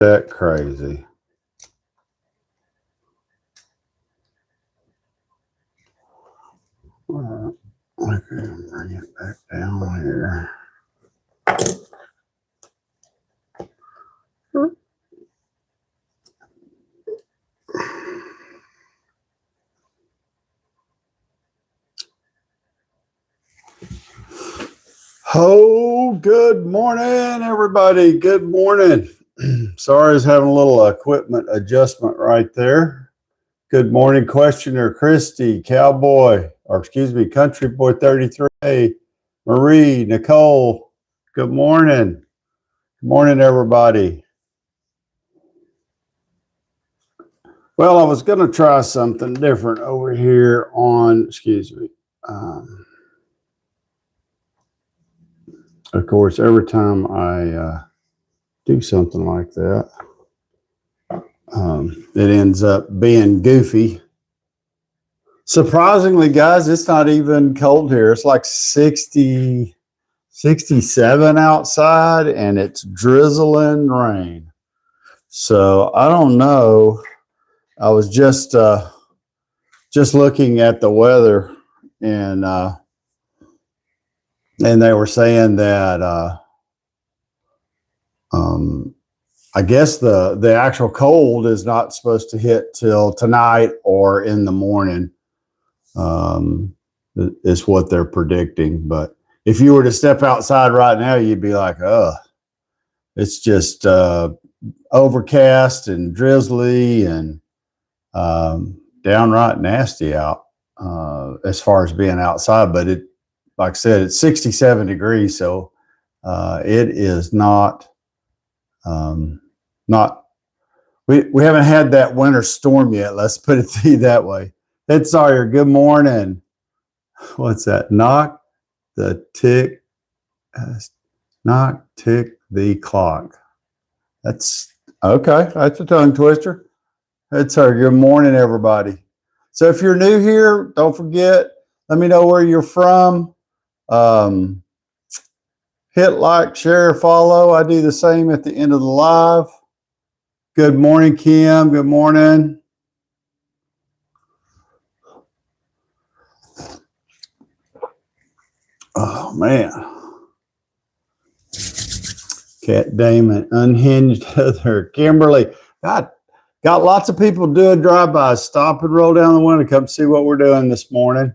That crazy. Okay, bring it back down here. Oh, good morning, everybody. Good morning. Sorry, I was having a little equipment adjustment right there. Good morning, questioner Christy, Cowboy, or excuse me, Country Boy 33, Marie, Nicole. Good morning. Good morning, everybody. Well, I was going to try something different over here on, excuse me. Of course, every time I do something like that, it ends up being goofy. Surprisingly, guys, it's not even cold here. It's like 60, 67 outside, and it's drizzling rain. So I don't know. I was just looking at the weather, and they were saying that I guess the actual cold is not supposed to hit till tonight or in the morning. Is what they're predicting. But if you were to step outside right now, you'd be like, oh, it's just overcast and drizzly and downright nasty out as far as being outside. But it, like I said, it's 67 degrees, so it is not we haven't had that winter storm yet. Let's put it to you that way. Ed Sawyer, good morning. What's that? Knock tick the clock. That's okay. That's a tongue twister. Ed Sawyer, good morning, everybody. So if you're new here, don't forget, let me know where you're from. Hit like, share, follow. I do the same at the end of the live. Good morning, Kim. Good morning. Oh, man. Cat Damon, Unhinged Heather, Kimberly. Got lots of people doing drive-bys. Stop and roll down the window. Come see what we're doing this morning.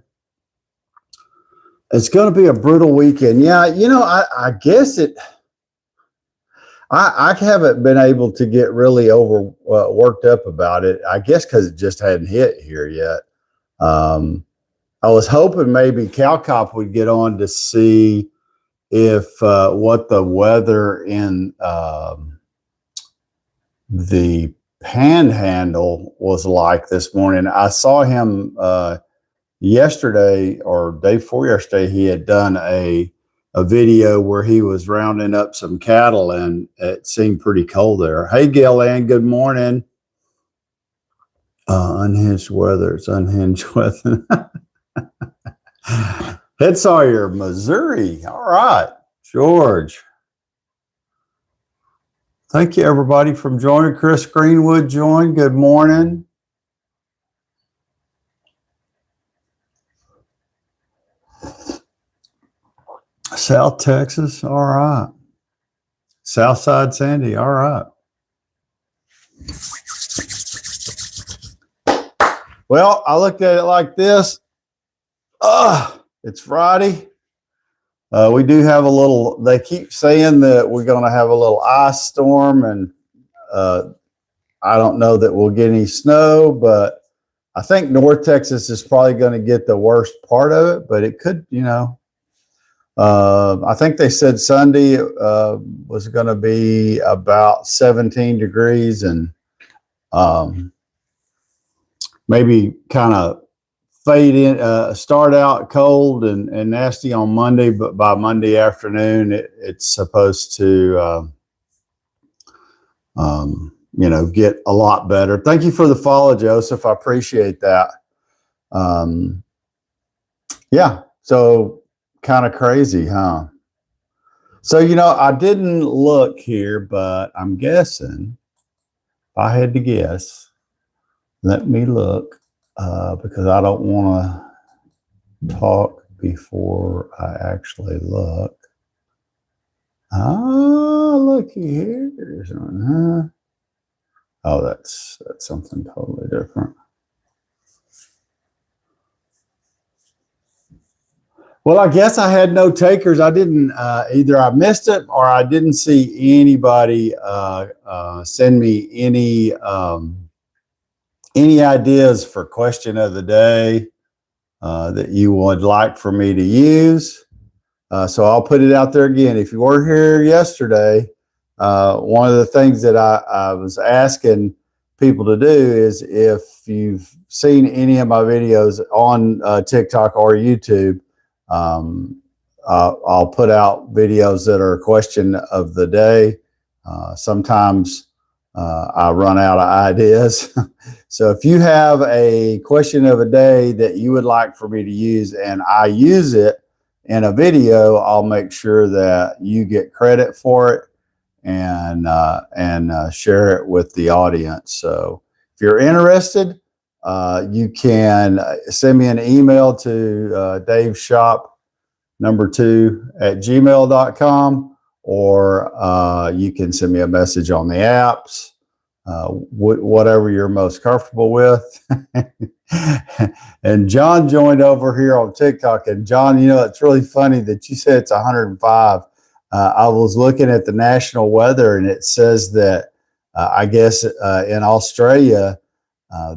It's going to be a brutal weekend. Yeah, you know, I guess it. I haven't been able to get really worked up about it. I guess because it just hadn't hit here yet. I was hoping maybe Cal Cop would get on to see if what the weather in the Panhandle was like this morning. I saw him yesterday or day before yesterday. He had done a video where he was rounding up some cattle, and it seemed pretty cold there. Hey, Gillian, good morning. Unhinged weather. It's unhinged weather. Head Sawyer, Missouri. All right, George. Thank you, everybody, for joining. Chris Greenwood joined. Good morning. South Texas. All right. Southside Sandy. All right. Well, I looked at it like this. It's Friday. We do have a little, they keep saying that we're going to have a little ice storm, and I don't know that we'll get any snow, but I think North Texas is probably going to get the worst part of it, but it could, you know. I think they said Sunday was going to be about 17 degrees and maybe kind of fade in, start out cold and nasty on Monday, but by Monday afternoon, it's supposed to, you know, get a lot better. Thank you for the follow, Joseph. I appreciate that. Yeah, so kind of crazy, huh? So, you know, I didn't look here, but I'm guessing I had to guess, let me look, because I don't want to talk before I actually look. Looky here. There's one, huh? Oh, that's something totally different. Well, I guess I had no takers. I didn't, either I missed it or I didn't see anybody send me any ideas for question of the day that you would like for me to use. So I'll put it out there again. If you were here yesterday, one of the things that I was asking people to do is, if you've seen any of my videos on TikTok or YouTube, I'll put out videos that are a question of the day. Sometimes I run out of ideas. So if you have a question of a day that you would like for me to use and I use it in a video, I'll make sure that you get credit for it and share it with the audience. So if you're interested, you can send me an email to daveshop2@gmail.com, or you can send me a message on the apps, whatever you're most comfortable with. And John joined over here on TikTok. And John, you know, it's really funny that you said it's 105. I was looking at the national weather, and it says that I guess in Australia,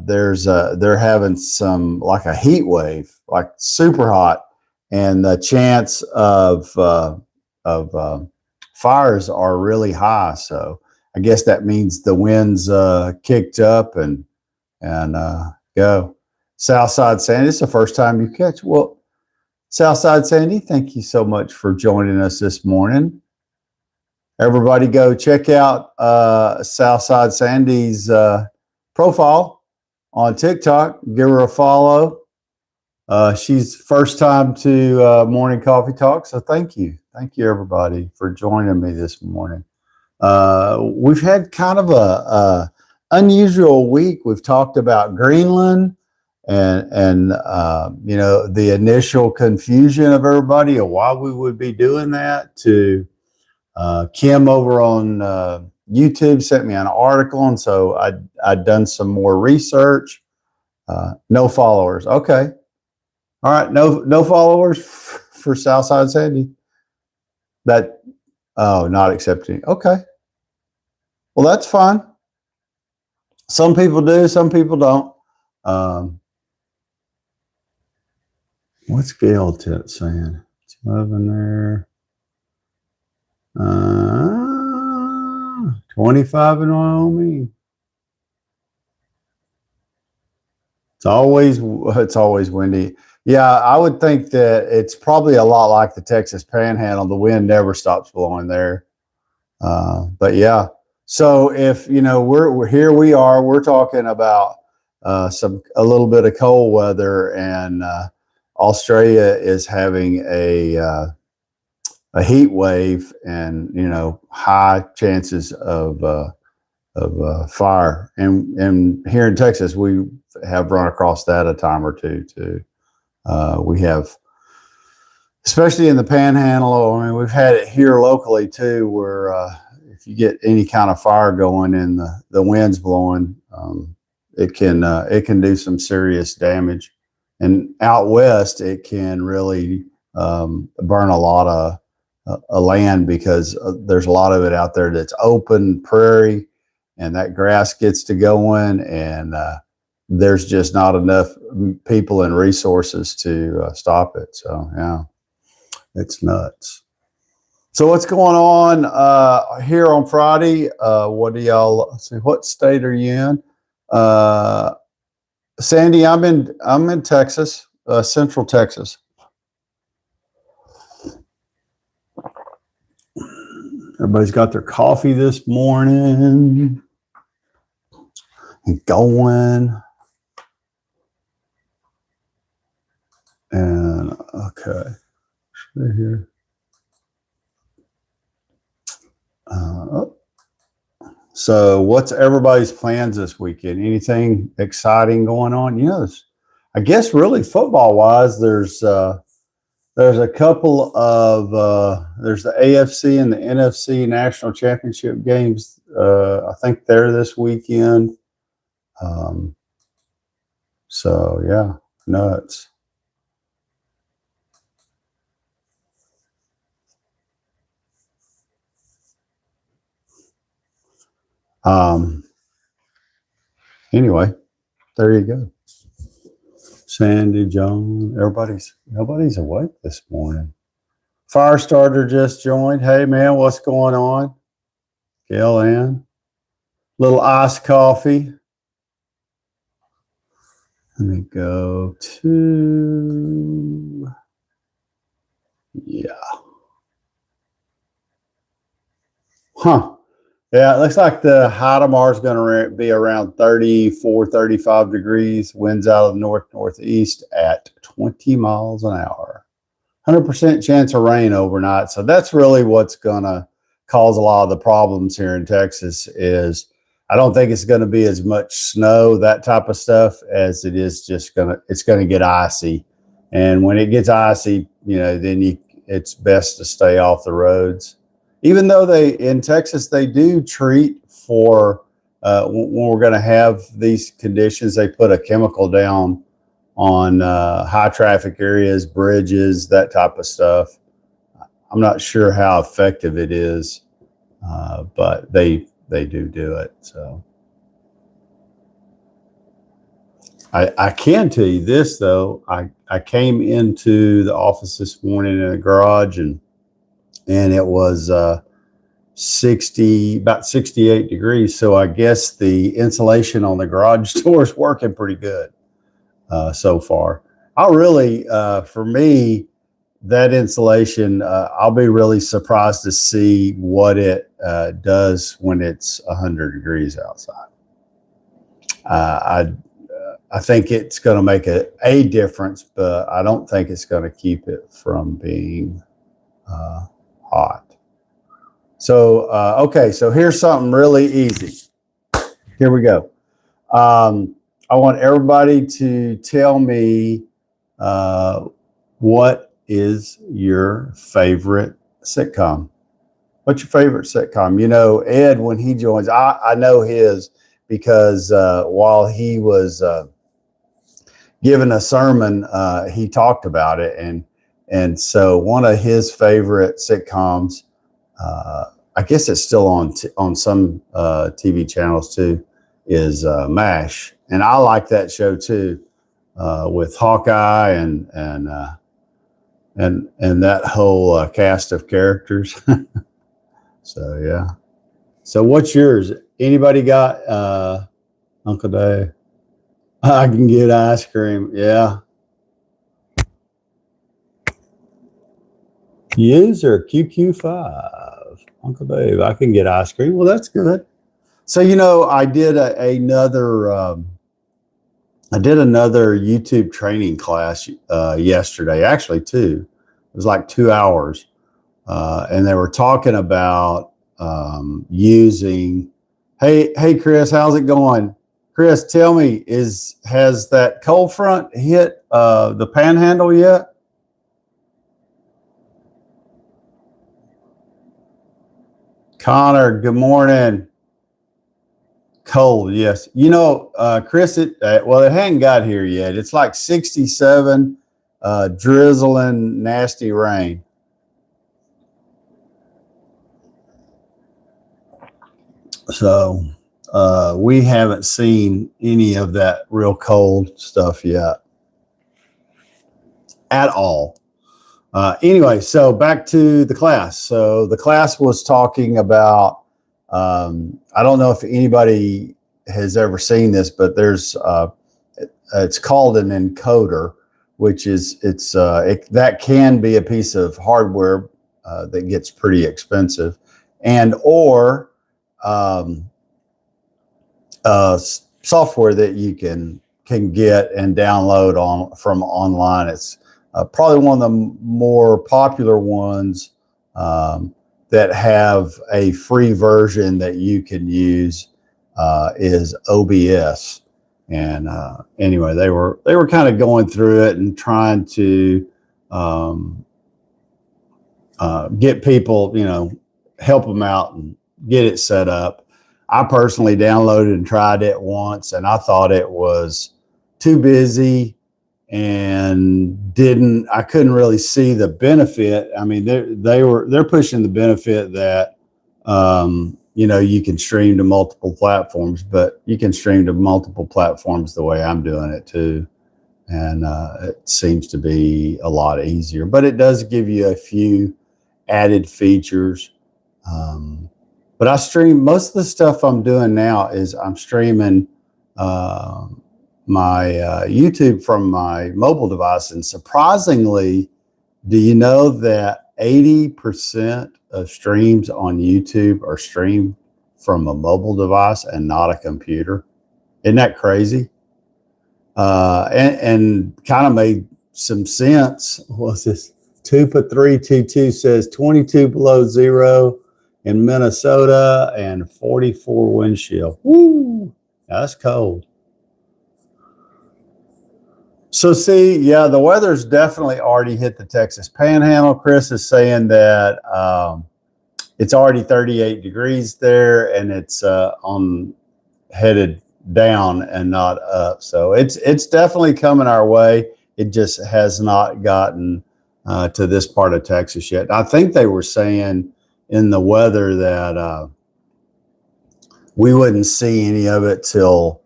they're having some, like a heat wave, like super hot, and the chance of fires are really high. So I guess that means the winds kicked up and go. Southside Sandy, it's the first time you catch. Well, Southside Sandy, thank you so much for joining us this morning. Everybody go check out Southside Sandy's profile on TikTok. Give her a follow. She's first time to Morning Coffee Talk, so thank you. Thank you, everybody, for joining me this morning. We've had kind of a unusual week. We've talked about Greenland and you know, the initial confusion of everybody of why we would be doing that, to Kim over on YouTube sent me an article, and so I'd done some more research. No followers. Okay. All right. No followers for Southside Sandy. Not accepting. Okay. Well, that's fine. Some people do, some people don't. What's Gail saying? It's moving there. 25 in Wyoming. It's always windy. Yeah, I would think that it's probably a lot like the Texas Panhandle. The wind never stops blowing there. But yeah, so if you know, we're here, we're talking about a little bit of cold weather, and Australia is having a heat wave, and you know, high chances of fire. And here in Texas, we have run across that a time or two too. We have, especially in the Panhandle. I mean, we've had it here locally too, where if you get any kind of fire going and the wind's blowing, it can do some serious damage. And out west, it can really burn a lot of land, because there's a lot of it out there that's open prairie, and that grass gets to going, and there's just not enough people and resources to stop it. So yeah, it's nuts. So what's going on here on Friday? What do y'all see? What state are you in? Sandy, I'm in Texas, Central Texas. Everybody's got their coffee this morning and going. And okay, right here. So what's everybody's plans this weekend? Anything exciting going on? You know, I guess really football wise, there's a couple of there's the AFC and the NFC national championship games. I think they're this weekend. Um, so yeah, nuts. Um, anyway, there you go. Sandy, John, nobody's awake this morning. Firestarter just joined. Hey man, what's going on? Gail Ann. Little iced coffee. Let me go to, yeah. Huh. Yeah, it looks like the high tomorrow is going to be around 34, 35 degrees. Winds out of the northeast at 20 miles an hour. 100% chance of rain overnight. So that's really what's going to cause a lot of the problems here in Texas is I don't think it's going to be as much snow, that type of stuff, as it is just it's going to get icy. And when it gets icy, you know, then it's best to stay off the roads. Even though in Texas, they do treat for when we're going to have these conditions, they put a chemical down on high traffic areas, bridges, that type of stuff. I'm not sure how effective it is, but they do it. So I can tell you this though. I came into the office this morning in the garage and it was about 68 degrees. So I guess the insulation on the garage door is working pretty good so far. For me, that insulation, I'll be really surprised to see what it does when it's 100 degrees outside. I think it's going to make a difference, but I don't think it's going to keep it from being hot. So, okay, so here's something really easy. Here we go. I want everybody to tell me what is your favorite sitcom? What's your favorite sitcom? You know, Ed, when he joins, I know his because while he was giving a sermon, he talked about it. And so one of his favorite sitcoms, I guess it's still on some TV channels too, is MASH. And I like that show too, with Hawkeye and that whole cast of characters. So yeah. So what's yours? Anybody got Uncle Dave? I can get ice cream. Yeah. User QQ5. Uncle Dave, I can get ice cream. Well, that's good. So, you know, I did another YouTube training class yesterday, actually two. It was like 2 hours. And they were talking about using, hey, Chris, how's it going? Chris, tell me, has that cold front hit the panhandle yet? Connor, good morning. Cold, yes. You know, Chris, it hadn't got here yet. It's like 67, drizzling, nasty rain. So we haven't seen any of that real cold stuff yet at all. Anyway, so back to the class. So the class was talking about, I don't know if anybody has ever seen this, but it's called an encoder, which is, that can be a piece of hardware that gets pretty expensive, or software that you can get and download from online. It's probably one of the more popular ones that have a free version that you can use is OBS. And anyway, they were kind of going through it and trying to get people, help them out and get it set up. I personally downloaded and tried it once, and I thought it was too busy and I couldn't really see the benefit. I mean, they're pushing the benefit that, you can stream to multiple platforms, but you can stream to multiple platforms the way I'm doing it too. And it seems to be a lot easier, but it does give you a few added features. But I stream, most of the stuff I'm doing now is I'm streaming my YouTube from my mobile device. And surprisingly, do you know that 80% of streams on YouTube are streamed from a mobile device and not a computer? Isn't that crazy? And kind of made some sense. What's this? 2-322 says 22 below zero in Minnesota and 44 wind chill. Woo! That's cold. So see, yeah, the weather's definitely already hit the Texas Panhandle. Chris is saying that it's already 38 degrees there, and it's headed down and not up. So it's definitely coming our way. It just has not gotten to this part of Texas yet. I think they were saying in the weather that we wouldn't see any of it till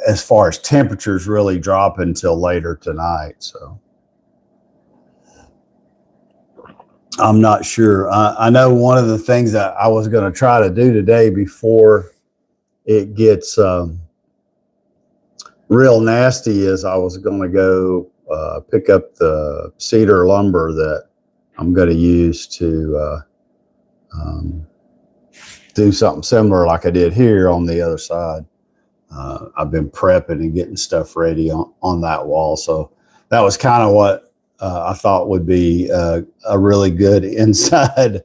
as far as temperatures really drop until later tonight. So I'm not sure. I know one of the things that I was going to try to do today before it gets real nasty is I was going to go pick up the cedar lumber that I'm going to use to do something similar like I did here on the other side. I've been prepping and getting stuff ready on that wall. So that was kind of what I thought would be a really good inside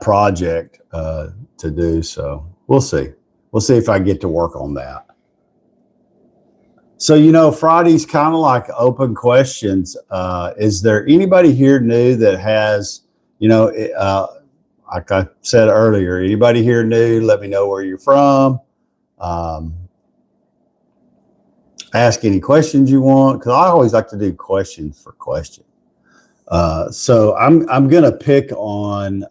project to do. So we'll see. We'll see if I get to work on that. So, Friday's kind of like open questions. Is there anybody here new that has, like I said earlier, anybody here new, let me know where you're from. Ask any questions you want, because I always like to do question for question. So I'm going to pick on,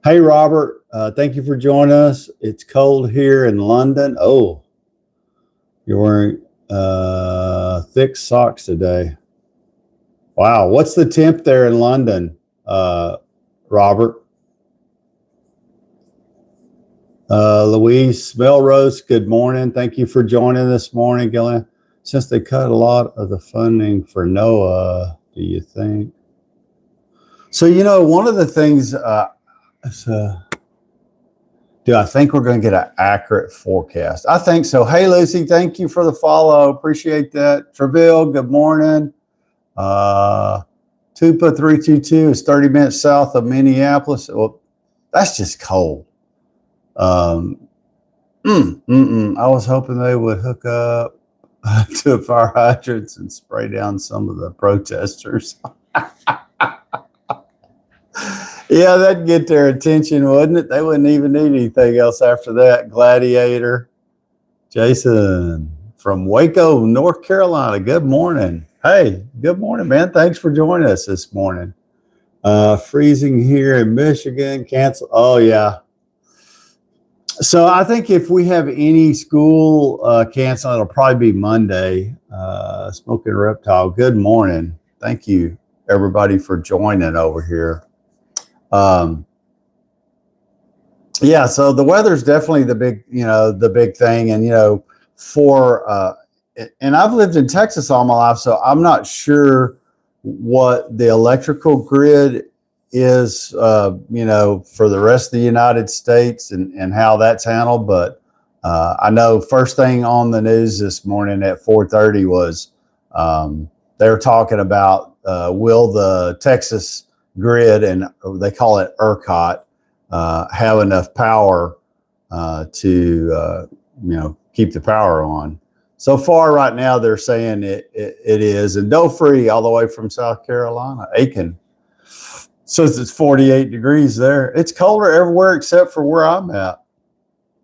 hey, Robert, thank you for joining us. It's cold here in London. Oh, you're wearing thick socks today. Wow. What's the temp there in London, Robert? Louise Melrose, good morning. Thank you for joining this morning, Gillian. Since they cut a lot of the funding for NOAA, do you think? So, one of the things, do I think we're going to get an accurate forecast? I think so. Hey, Lucy, thank you for the follow. Appreciate that. Treville, good morning. Tupa 322 is 30 minutes south of Minneapolis. Well, that's just cold. I was hoping they would hook up to fire hydrants and spray down some of the protesters. Yeah, that'd get their attention, wouldn't it? They wouldn't even need anything else after that. Gladiator. Jason from Waco, North Carolina. Good morning. Hey, good morning, man. Thanks for joining us this morning. Freezing here in Michigan. Cancel. Oh, yeah. So I think if we have any school cancel, it'll probably be Monday. Smoking Reptile, good morning. Thank you, everybody, for joining over here. Yeah, so the weather's definitely the big thing. And, and I've lived in Texas all my life, so I'm not sure what the electrical grid is, for the rest of the United States and how that's handled. But I know first thing on the news this morning at 4:30 was they were talking about will the Texas grid, and they call it ERCOT, have enough power to keep the power on. So far right now they're saying it is. And Doe Free, all the way from South Carolina, Aiken, says it's 48 degrees there. It's colder everywhere except for where I'm at.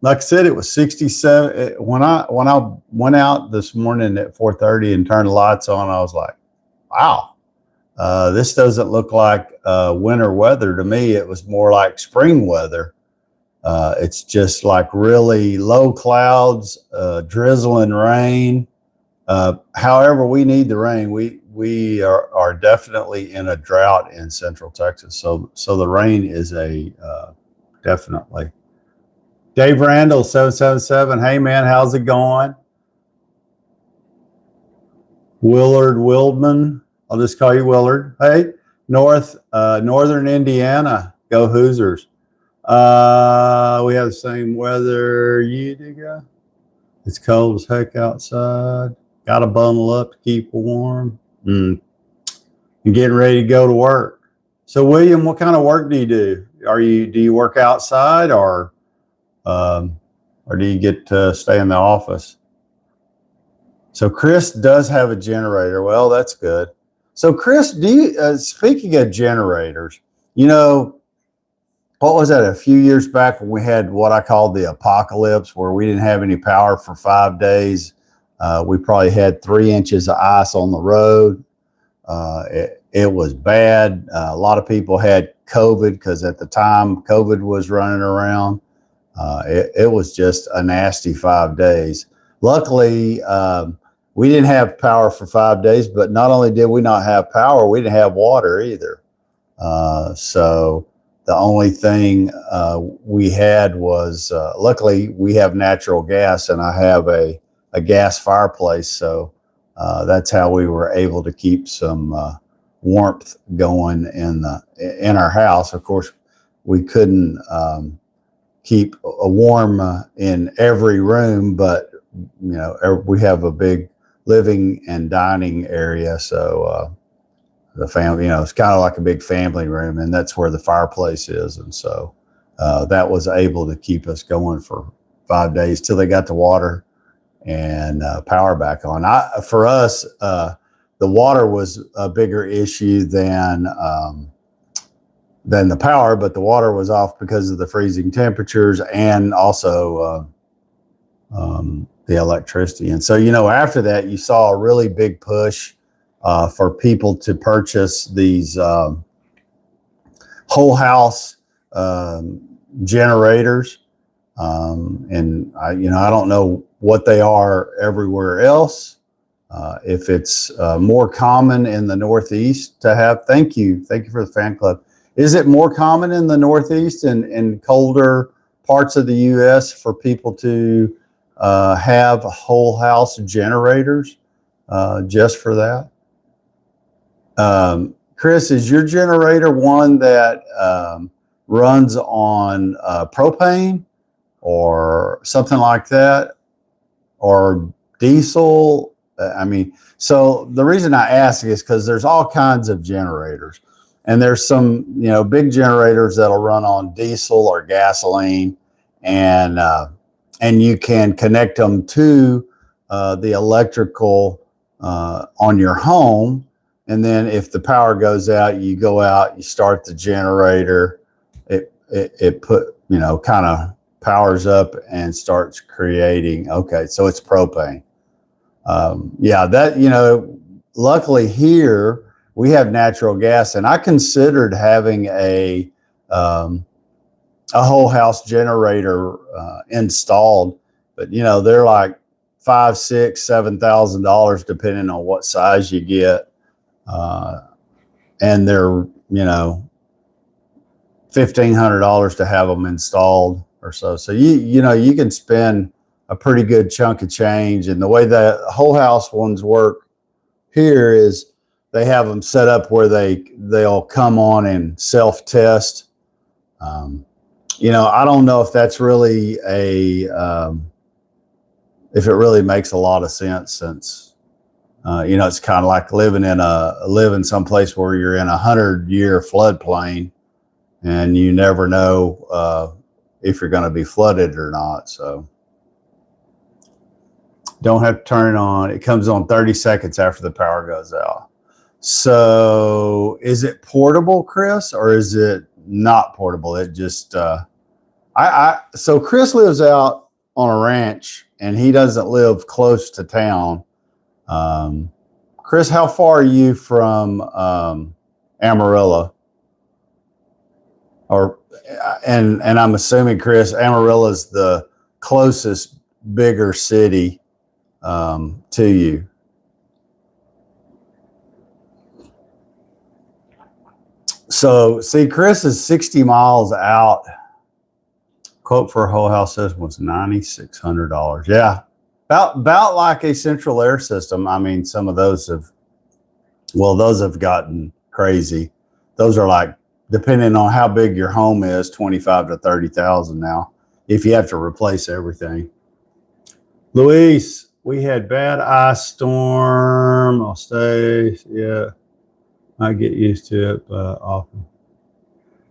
Like I said, it was 67 when I went out this morning at 4:30 and turned the lights on. I was like, wow, this doesn't look like winter weather to me. It was more like spring weather. It's just like really low clouds, drizzling rain. However, we need the rain. We are definitely in a drought in Central Texas. So the rain is a definitely. Dave Randall, 777. Hey man, how's it going? Willard Wildman. I'll just call you Willard. Hey, Northern Indiana. Go Hoosiers. We have the same weather you do. It's cold as heck outside. Got to bundle up to keep warm. And getting ready to go to work. So William, what kind of work do you do? Do you work outside or do you get to stay in the office? So Chris does have a generator. Well, that's good. So Chris, speaking of generators, what was that, a few years back when we had what I called the apocalypse, where we didn't have any power for 5 days. We probably had 3 inches of ice on the road. It was bad. A lot of people had COVID because at the time COVID was running around. It was just a nasty 5 days. Luckily, we didn't have power for 5 days, but not only did we not have power, we didn't have water either. So the only thing we had was, luckily we have natural gas, and I have a gas fireplace. So that's how we were able to keep some warmth going in our house. Of course, we couldn't keep a warm in every room, but we have a big living and dining area, so the family, it's kind of like a big family room, and that's where the fireplace is. And so that was able to keep us going for 5 days till they got the water and power back on. For us, the water was a bigger issue than the power, but the water was off because of the freezing temperatures and also the electricity. And so, after that, you saw a really big push for people to purchase these whole house generators. And I don't know what they are everywhere else. If it's more common in the Northeast to have, thank you for the fan club. Is it more common in the Northeast and in colder parts of the U.S. for people to have whole house generators just for that? Chris, is your generator one that runs on propane or something like that, or diesel? So the reason I ask is because there's all kinds of generators, and there's some big generators that'll run on diesel or gasoline, and you can connect them to the electrical on your home. And then if the power goes out, you go out, you start the generator, it kind of powers up and starts creating. Okay, so it's propane. Luckily here we have natural gas, and I considered having a whole house generator installed, but they're like $5,000, $6,000, $7,000 depending on what size you get. And they're, $1,500 to have them installed or so. So you can spend a pretty good chunk of change. And the way the whole house ones work here is they have them set up where they'll come on and self-test. I don't know if that's really if it really makes a lot of sense, since It's kind of like living someplace where you're in 100-year floodplain, and you never know if you're going to be flooded or not. So don't have to turn it on. It comes on 30 seconds after the power goes out. So is it portable, Chris, or is it not portable? It just so Chris lives out on a ranch, and he doesn't live close to town. Chris, how far are you from Amarillo? And I'm assuming, Chris, Amarillo is the closest bigger city to you. So see, Chris is 60 miles out. Quote for a whole house system was $9,600. Yeah, about like a central air system. I mean, some of those have gotten crazy. Those are like, depending on how big your home is, 25 to 30,000 now, if you have to replace everything. Luis, we had bad ice storm. I'll stay. Yeah, I get used to it, but often.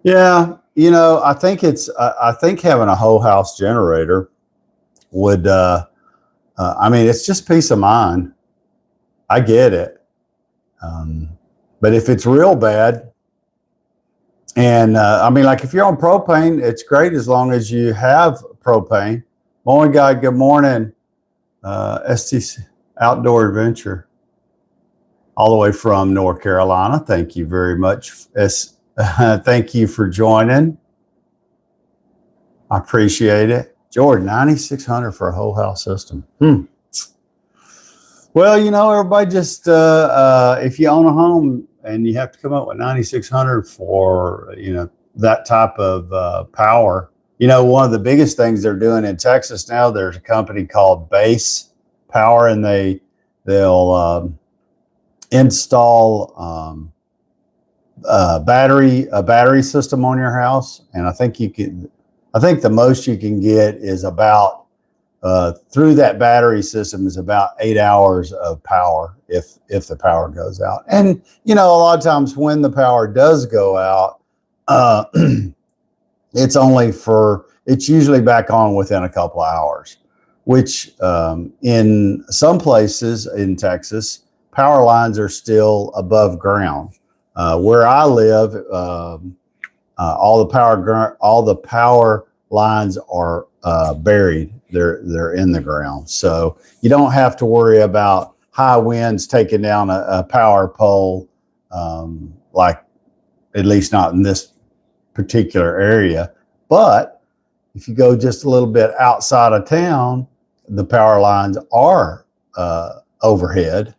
Yeah, I think I think having a whole house generator would, it's just peace of mind. I get it. But if it's real bad, and like if you're on propane, it's great as long as you have propane. Morning, guy. Good morning. STC Outdoor Adventure, all the way from North Carolina. Thank you very much. Thank you for joining. I appreciate it. Jordan, $9,600 for a whole house system. Well, everybody just, if you own a home and you have to come up with $9,600 for, that type of power. One of the biggest things they're doing in Texas now, there's a company called Base Power, and they'll install a battery system on your house. And I think the most you can get is about through that battery system is about 8 hours of power if the power goes out. And a lot of times when the power does go out, it's usually back on within a couple of hours, which in some places in Texas, power lines are still above ground. Where I live, all the power lines are buried. They're in the ground, so you don't have to worry about high winds taking down a power pole, like at least not in this particular area. But if you go just a little bit outside of town, the power lines are overhead,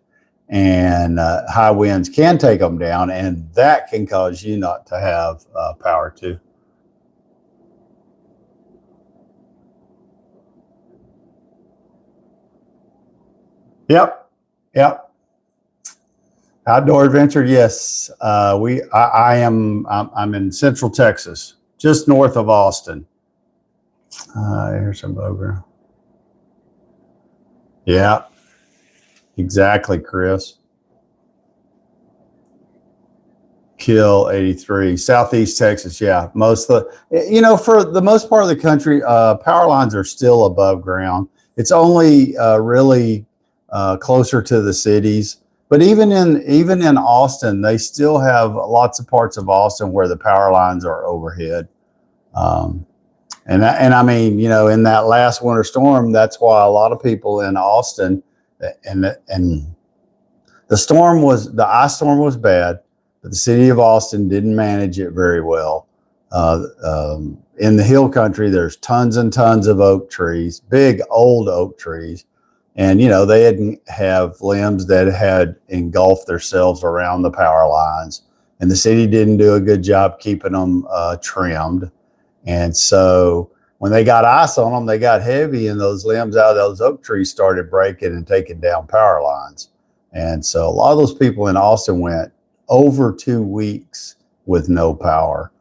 and high winds can take them down, and that can cause you not to have power too. Yep. Outdoor Adventure, yes. I'm in Central Texas, just north of Austin. Here's some over. Yeah, exactly, Chris. Kill 83, Southeast Texas. Yeah, most of the, for the most part of the country, power lines are still above ground. It's only really closer to the cities. But even in Austin, they still have lots of parts of Austin where the power lines are overhead. And I mean, in that last winter storm, that's why a lot of people in Austin, and the ice storm was bad, but the city of Austin didn't manage it very well. In the hill country, there's tons and tons of oak trees, big old oak trees. And, they didn't have limbs that had engulfed themselves around the power lines. And the city didn't do a good job keeping them trimmed. And so when they got ice on them, they got heavy, and those limbs out of those oak trees started breaking and taking down power lines. And so a lot of those people in Austin went over 2 weeks with no power,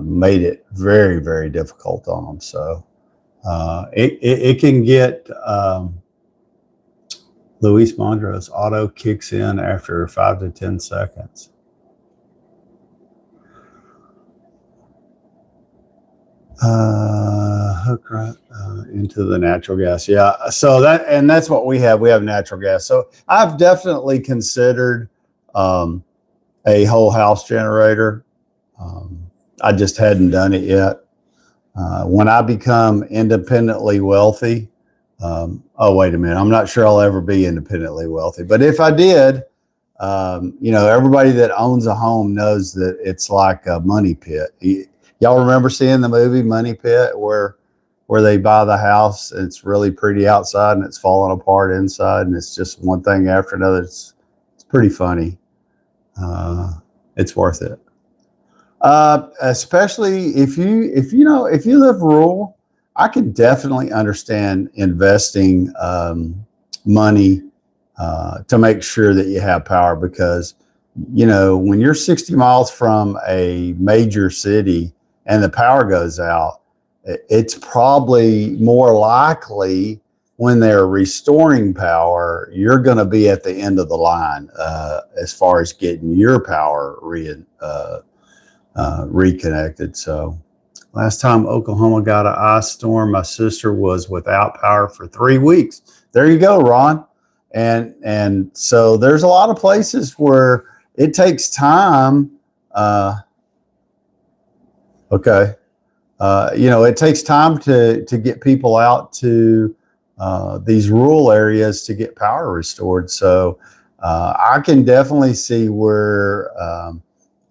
made it very, very difficult on them. So it can get... Luis Mondros, auto kicks in after 5 to 10 seconds. Hook right into the natural gas. Yeah. So that's what we have. We have natural gas. So I've definitely considered a whole house generator. I just hadn't done it yet. When I become independently wealthy, oh, wait a minute. I'm not sure I'll ever be independently wealthy, but if I did, everybody that owns a home knows that it's like a money pit. Y'all remember seeing the movie Money Pit where they buy the house, it's really pretty outside and it's falling apart inside, and it's just one thing after another. It's pretty funny. It's worth it. Especially if you live rural, I can definitely understand investing money to make sure that you have power, because when you're 60 miles from a major city and the power goes out, it's probably more likely when they're restoring power, you're going to be at the end of the line as far as getting your power reconnected. So last time Oklahoma got an ice storm, my sister was without power for 3 weeks. There you go, Ron. And so there's a lot of places where it takes time. It takes time to get people out to these rural areas to get power restored. So I can definitely see where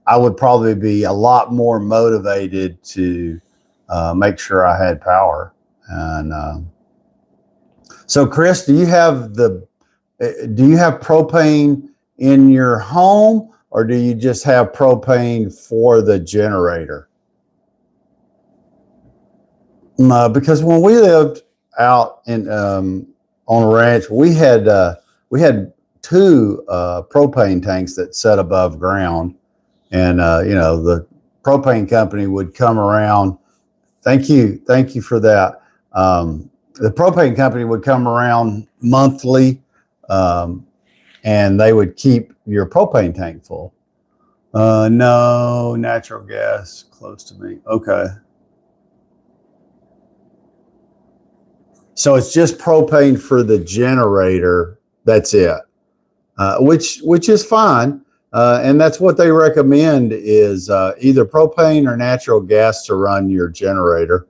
I would probably be a lot more motivated to make sure I had power. And so, Chris, do you have propane in your home, or do you just have propane for the generator? Because when we lived out in on a ranch, we had 2 propane tanks that set above ground, and the propane company would come around. Thank you for that. The propane company would come around monthly, and they would keep your propane tank full. No natural gas close to me. Okay. So it's just propane for the generator. That's it, which is fine. And that's what they recommend is either propane or natural gas to run your generator.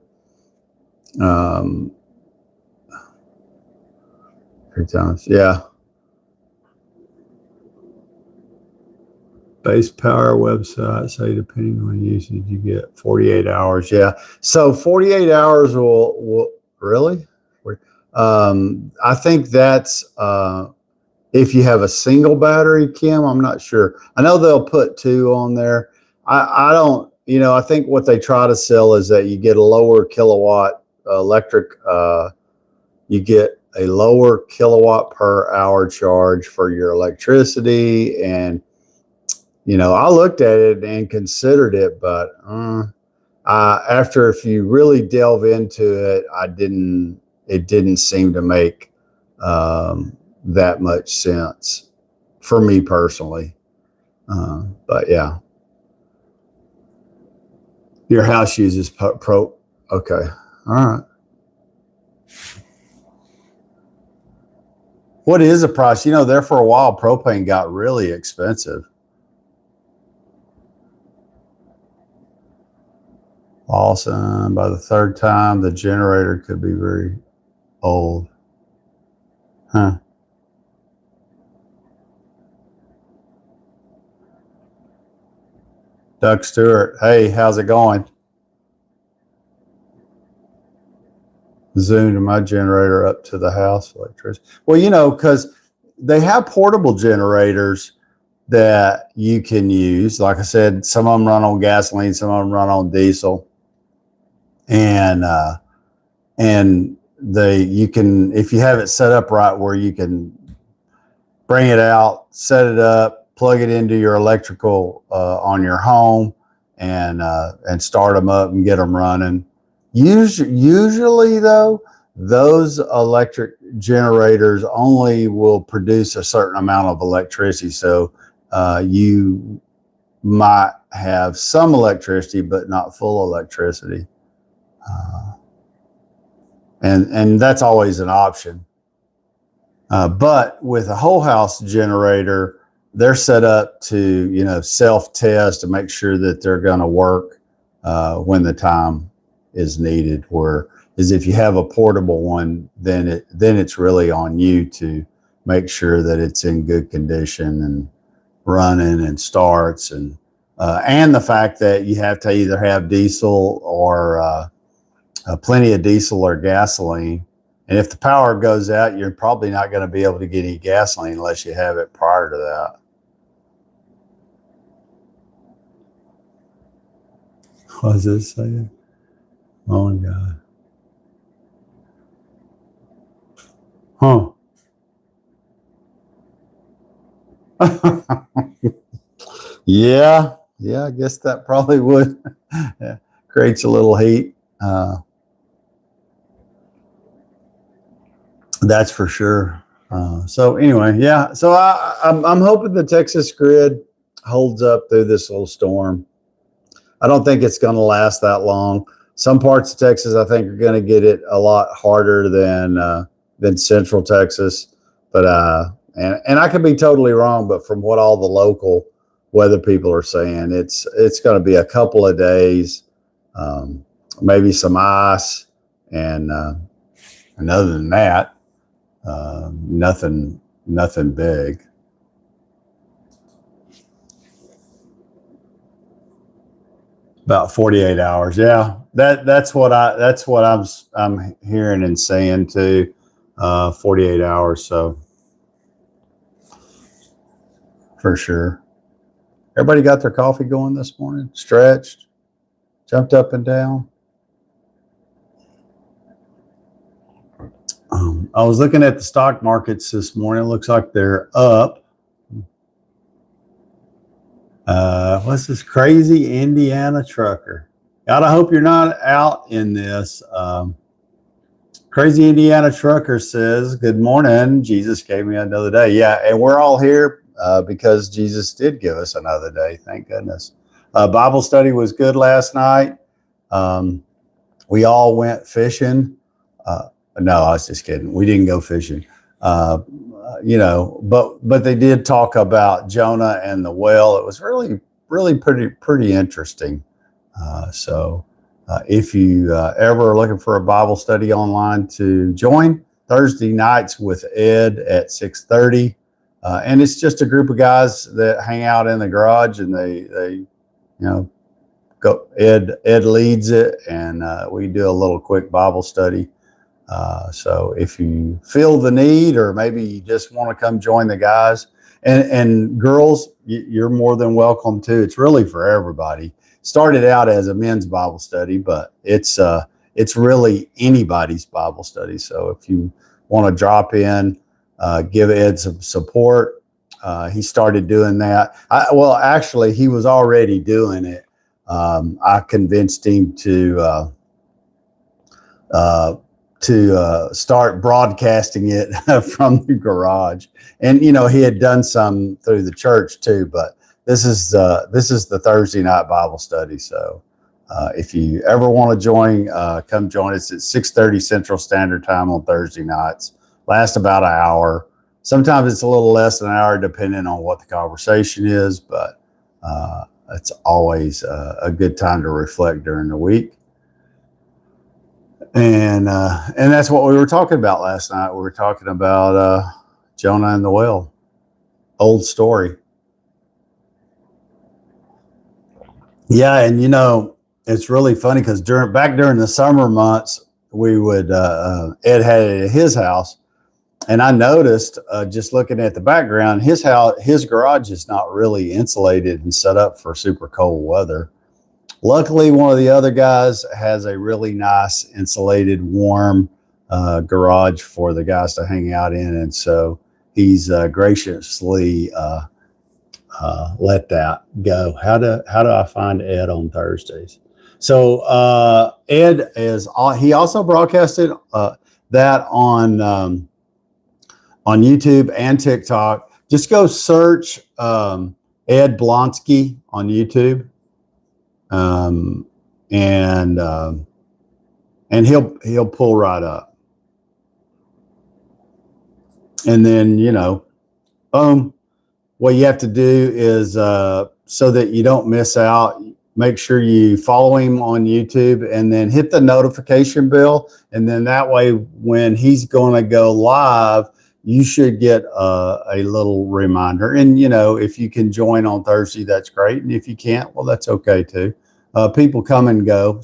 3 times, yeah. Base power website say depending on usage you get 48 hours. Yeah. So 48 hours will really. I think that's if you have a single battery, Kim. I'm not sure. I know they'll put 2 on there. I don't. I think what they try to sell is that you get a lower kilowatt electric. You get a lower kilowatt per hour charge for your electricity, and I looked at it and considered it, but after if you really delve into it, it didn't seem to make that much sense for me personally. But yeah, your house uses pro. Okay. All right. What is the price? There for a while, propane got really expensive. Awesome. By the 3rd time, the generator could be very old. Huh. Doug Stewart. Hey, how's it going? Zoomed my generator up to the house electricity. Well, because they have portable generators that you can use. Like I said, some of them run on gasoline, some of them run on diesel. And you can, if you have it set up right, where you can bring it out, set it up, plug it into your electrical on your home, and start them up and get them running. Usually though, those electric generators only will produce a certain amount of electricity. So you might have some electricity, but not full electricity. And that's always an option. But with a whole house generator, they're set up to, self-test to make sure that they're going to work when the time is needed. Whereas if you have a portable one, then it's really on you to make sure that it's in good condition and running and starts, and the fact that you have to either have diesel or plenty of diesel or gasoline. And if the power goes out, you're probably not going to be able to get any gasoline unless you have it prior to that. What does it say? Oh my God. Huh. Yeah, I guess that probably would. Yeah, creates a little heat. That's for sure. So anyway, yeah. So I'm hoping the Texas grid holds up through this little storm. I don't think it's going to last that long. Some parts of Texas, I think, are going to get it a lot harder than Central Texas. But and I could be totally wrong, but from what all the local weather people are saying, it's going to be a couple of days, maybe some ice, and other than that, nothing big. About 48 hours. Yeah, that's what I'm hearing and saying too. 48 hours. So for sure. Everybody got their coffee going this morning? Stretched, jumped up and down. I was looking at the stock markets this morning. It looks like they're up. What's this crazy Indiana trucker? God, I hope you're not out in this. Crazy Indiana trucker says, "Good morning. Jesus gave me another day." Yeah, and we're all here because Jesus did give us another day. Thank goodness. Bible study was good last night. We all went fishing. No, I was just kidding. We didn't go fishing. But they did talk about Jonah and the whale. It was really pretty interesting. So if you ever are looking for a Bible study online to join, Thursday nights with Ed at 6:30, and it's just a group of guys that hang out in the garage, and they go. Ed leads it, and we do a little quick Bible study. So if you feel the need, or maybe you just want to come join the guys and girls, you're more than welcome too. It's really for everybody. Started out as a men's Bible study, but it's really anybody's Bible study. So if you want to drop in, give Ed some support. He started doing that. Actually, he was already doing it. I convinced him to start broadcasting it from the garage. And he had done some through the church too, but this is the Thursday night Bible study. So if you ever want to join, come join us at 6:30 Central Standard Time on Thursday nights. Last about an hour. Sometimes it's a little less than an hour depending on what the conversation is, but it's always a good time to reflect during the week. And that's what we were talking about last night. We were talking about Jonah and the whale. Old story. Yeah, and it's really funny because back during the summer months, we would Ed had it at his house, and I noticed just looking at the background, his garage is not really insulated and set up for super cold weather. Luckily, one of the other guys has a really nice insulated, warm garage for the guys to hang out in, and so he's graciously let that go. How do I find Ed on Thursdays? So Ed he also broadcasted that on on YouTube and TikTok. Just go search Ed Blonsky on YouTube, and he'll pull right up. And then, you know, boom. What you have to do is so that you don't miss out, make sure you follow him on YouTube and then hit the notification bell. And then that way, when he's going to go live, you should get a little reminder. And, you know, if you can join on Thursday, that's great. And if you can't, well, that's okay too. People come and go.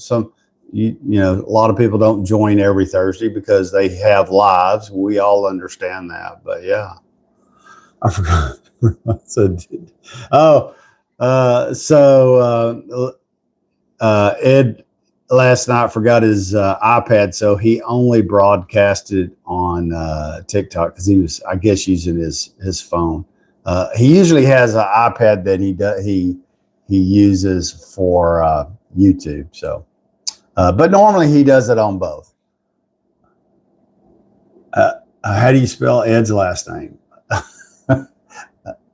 You know, a lot of people don't join every Thursday because they have lives. We all understand that. But yeah, I forgot. Ed last night forgot his iPad, so he only broadcasted on TikTok because he was, I guess, using his phone. He usually has an iPad that he uses for YouTube. So, but normally he does it on both. How do you spell Ed's last name?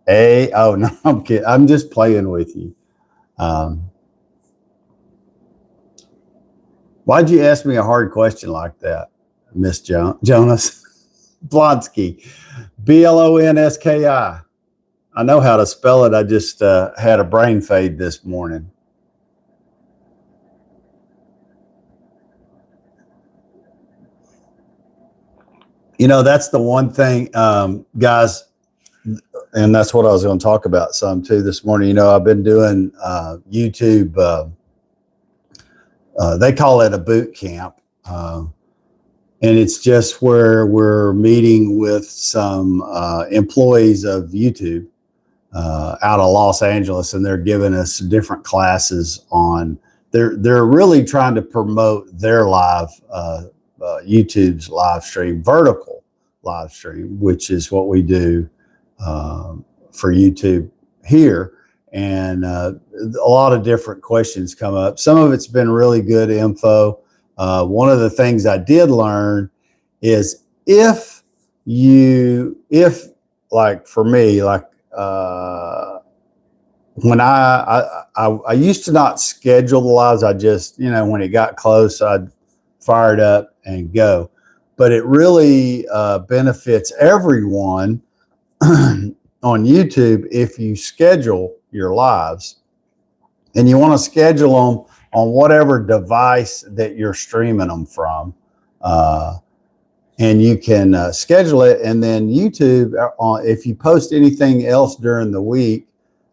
Oh no, I'm kidding. I'm just playing with you. Why'd you ask me a hard question like that, Miss Jonas? Blonsky, Blonski. I know how to spell it. I just had a brain fade this morning. You know, that's the one thing, guys. And that's what I was going to talk about some too this morning. You know, I've been doing YouTube. They call it a boot camp. And it's just where we're meeting with some employees of YouTube out of Los Angeles. And they're giving us different classes on, they're really trying to promote their live, YouTube's live stream, vertical live stream, which is what we do for YouTube here. And a lot of different questions come up. Some of it's been really good info. One of the things I did learn is if like for me, like when I used to not schedule the lives. I just, you know, when it got close, I'd fire it up and go. But it really benefits everyone on YouTube if you schedule your lives, and you want to schedule them on whatever device that you're streaming them from, and you can schedule it. And then YouTube, if you post anything else during the week,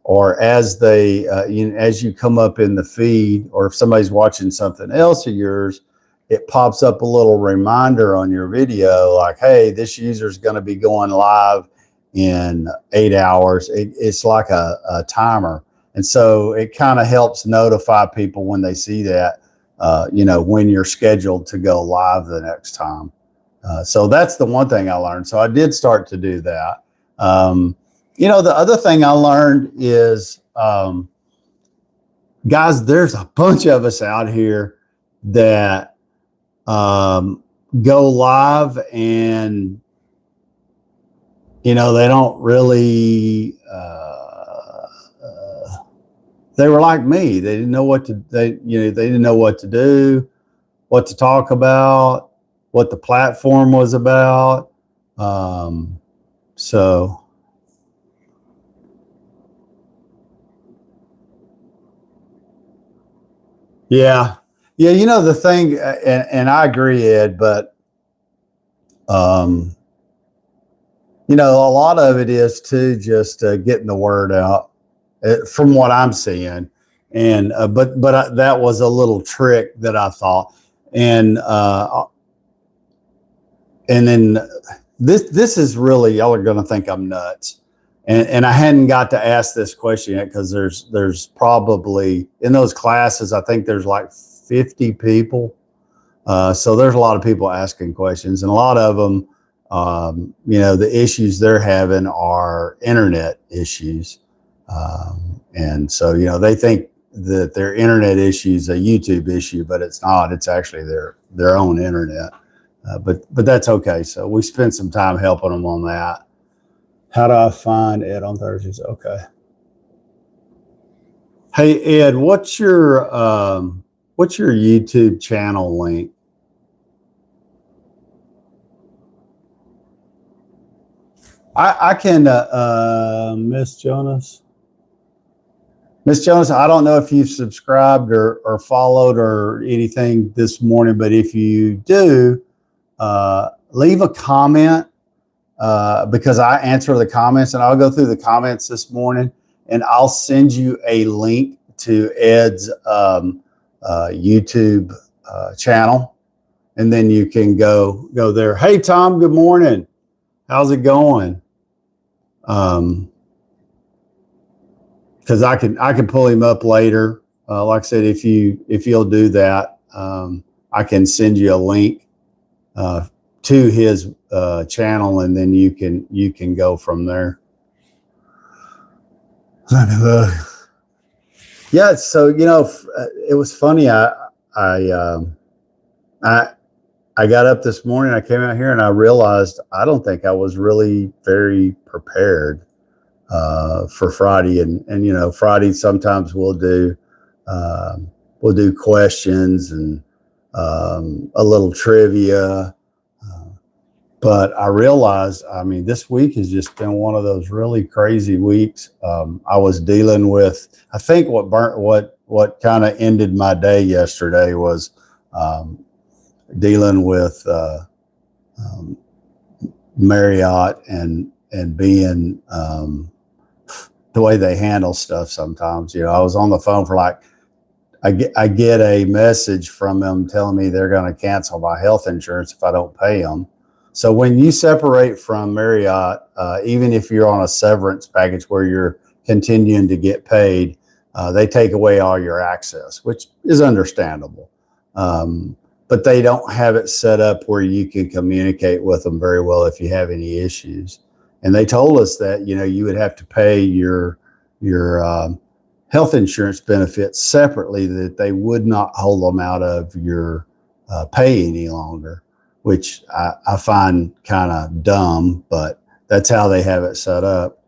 or as as you come up in the feed, or if somebody's watching something else of yours, it pops up a little reminder on your video like, hey, this user is going to be going live in 8 hours. It's like a timer. And so it kind of helps notify people when they see that, you know, when you're scheduled to go live the next time. So that's the one thing I learned. So I did start to do that. You know, the other thing I learned is, guys, there's a bunch of us out here that go live, and you know, they don't really, they were like me. They didn't know what to, they didn't know what to do, what to talk about, what the platform was about. So yeah, you know, the thing, and I agree, Ed, but, you know, a lot of it is too just getting the word out, from what I'm seeing. And but that was a little trick that I thought. And then this is really, y'all are going to think I'm nuts. And I hadn't got to ask this question yet, because there's probably in those classes, I think there's like 50 people. So there's a lot of people asking questions, and a lot of them, you know, the issues they're having are internet issues. And so, you know, they think that their internet issue is a YouTube issue, but it's not. It's actually their own internet. but that's okay. So we spent some time helping them on that. How do I find Ed on Thursdays? Okay. Hey Ed, what's your YouTube channel link? I can Miss Jonas. Miss Jones, I don't know if you've subscribed or followed or anything this morning, but if you do, leave a comment because I answer the comments, and I'll go through the comments this morning, and I'll send you a link to Ed's YouTube channel, and then you can go there. Hey, Tom, good morning. How's it going? Because I can pull him up later. Like I said, if you'll do that, I can send you a link to his channel, and then you can go from there. Yeah. So it was funny. I got up this morning. I came out here and I realized I don't think I was really very prepared for Friday, and Friday sometimes we'll do questions and a little trivia, but I realized, this week has just been one of those really crazy weeks. I was dealing with, I think what kind of ended my day yesterday was dealing with Marriott and being the way they handle stuff sometimes. I was on the phone for I get a message from them telling me they're going to cancel my health insurance if I don't pay them. So when you separate from Marriott, even if you're on a severance package where you're continuing to get paid, they take away all your access, which is understandable. But they don't have it set up where you can communicate with them very well if you have any issues. And they told us that, you would have to pay your health insurance benefits separately, that they would not hold them out of your pay any longer, which I find kind of dumb, but that's how they have it set up.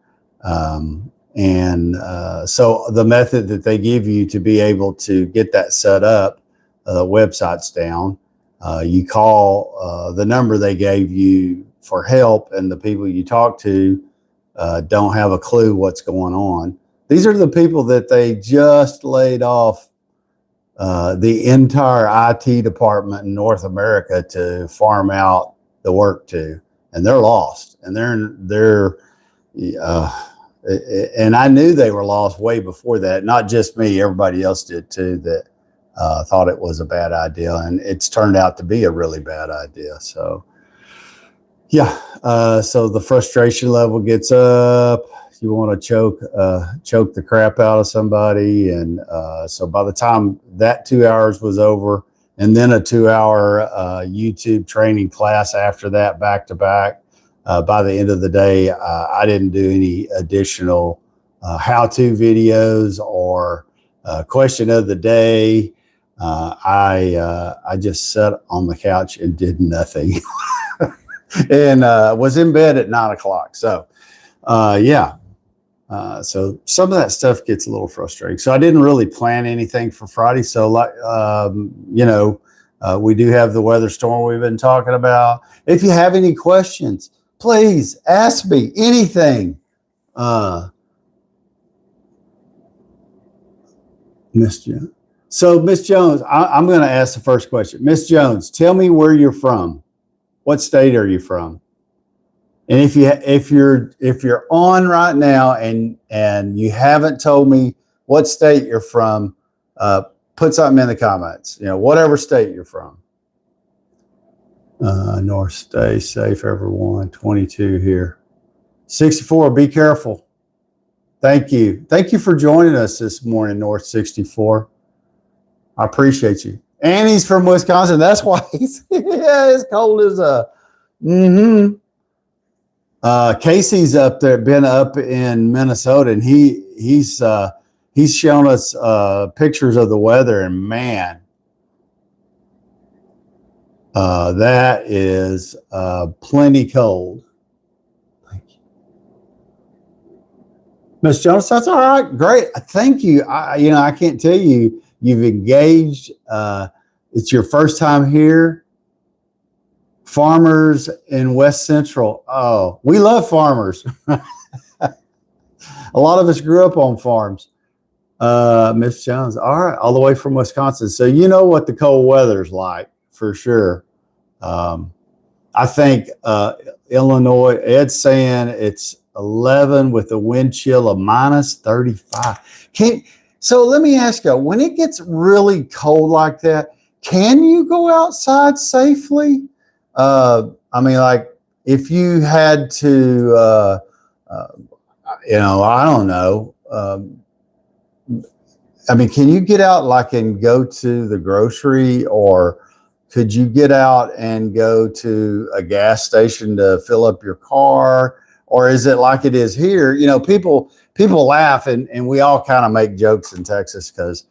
So the method that they give you to be able to get that set up, the website's down. You call the number they gave you for help, and the people you talk to don't have a clue what's going on. These are the people that they just laid off the entire IT department in North America to farm out the work to, and they're lost. And and I knew they were lost way before that. Not just me, everybody else did too, that thought it was a bad idea, and it's turned out to be a really bad idea. So yeah, so the frustration level gets up. You want to choke the crap out of somebody. And so by the time that 2 hours was over, and then a 2-hour YouTube training class after that, back to back, by the end of the day, I didn't do any additional how-to videos or question of the day. I just sat on the couch and did nothing. And was in bed at 9 o'clock. So yeah. So some of that stuff gets a little frustrating. So I didn't really plan anything for Friday. So we do have the weather storm we've been talking about. If you have any questions, please ask me anything. Miss Jones. So Miss Jones, I'm going to ask the first question. Miss Jones, tell me where you're from. What state are you from? And if you're on right now and you haven't told me what state you're from, put something in the comments. Whatever state you're from. North, stay safe, everyone. 22 here. 64. Be careful. Thank you. Thank you for joining us this morning, North 64. I appreciate you. And he's from Wisconsin. That's why he's as cold as a. Casey's up there, been up in Minnesota, and he's shown us pictures of the weather, and man, That is plenty cold. Thank you, Miss Jones. That's all right. Great. Thank you. I can't tell you. You've engaged. It's your first time here. Farmers in West Central. Oh, we love farmers. A lot of us grew up on farms. Miss Jones. All right, all the way from Wisconsin. So you know what the cold weather's like for sure. I think Illinois, Ed's saying it's 11 with a wind chill of minus 35. So let me ask you, when it gets really cold like that, can you go outside safely? I mean, like if you had to, I don't know. I mean, can you get out like and go to the grocery, or could you get out and go to a gas station to fill up your car? Or is it like it is here? You know, people laugh and we all kind of make jokes in Texas because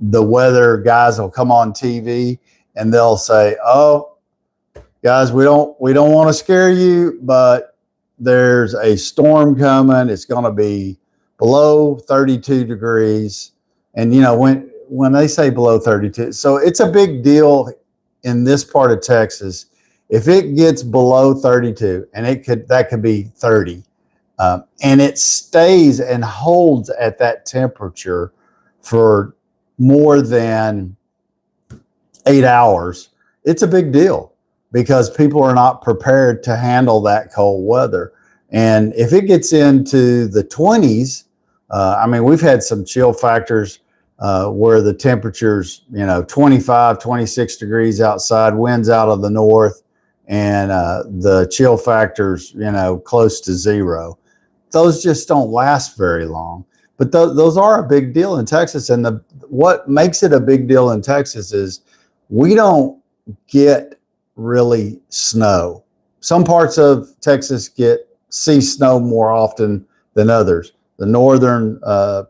the weather guys will come on TV and they'll say, "Oh, guys, we don't want to scare you, but there's a storm coming. It's going to be below 32 degrees." And you know, when they say below 32, so it's a big deal in this part of Texas. If it gets below 32, and that could be 30, and it stays and holds at that temperature for more than 8 hours, it's a big deal because people are not prepared to handle that cold weather. And if it gets into the 20s, I mean, we've had some chill factors where the temperature's, 25, 26 degrees outside, winds out of the north, and the chill factor's, close to zero. Those just don't last very long. But those are a big deal in Texas. And what makes it a big deal in Texas is we don't get really snow. Some parts of Texas see snow more often than others. The northern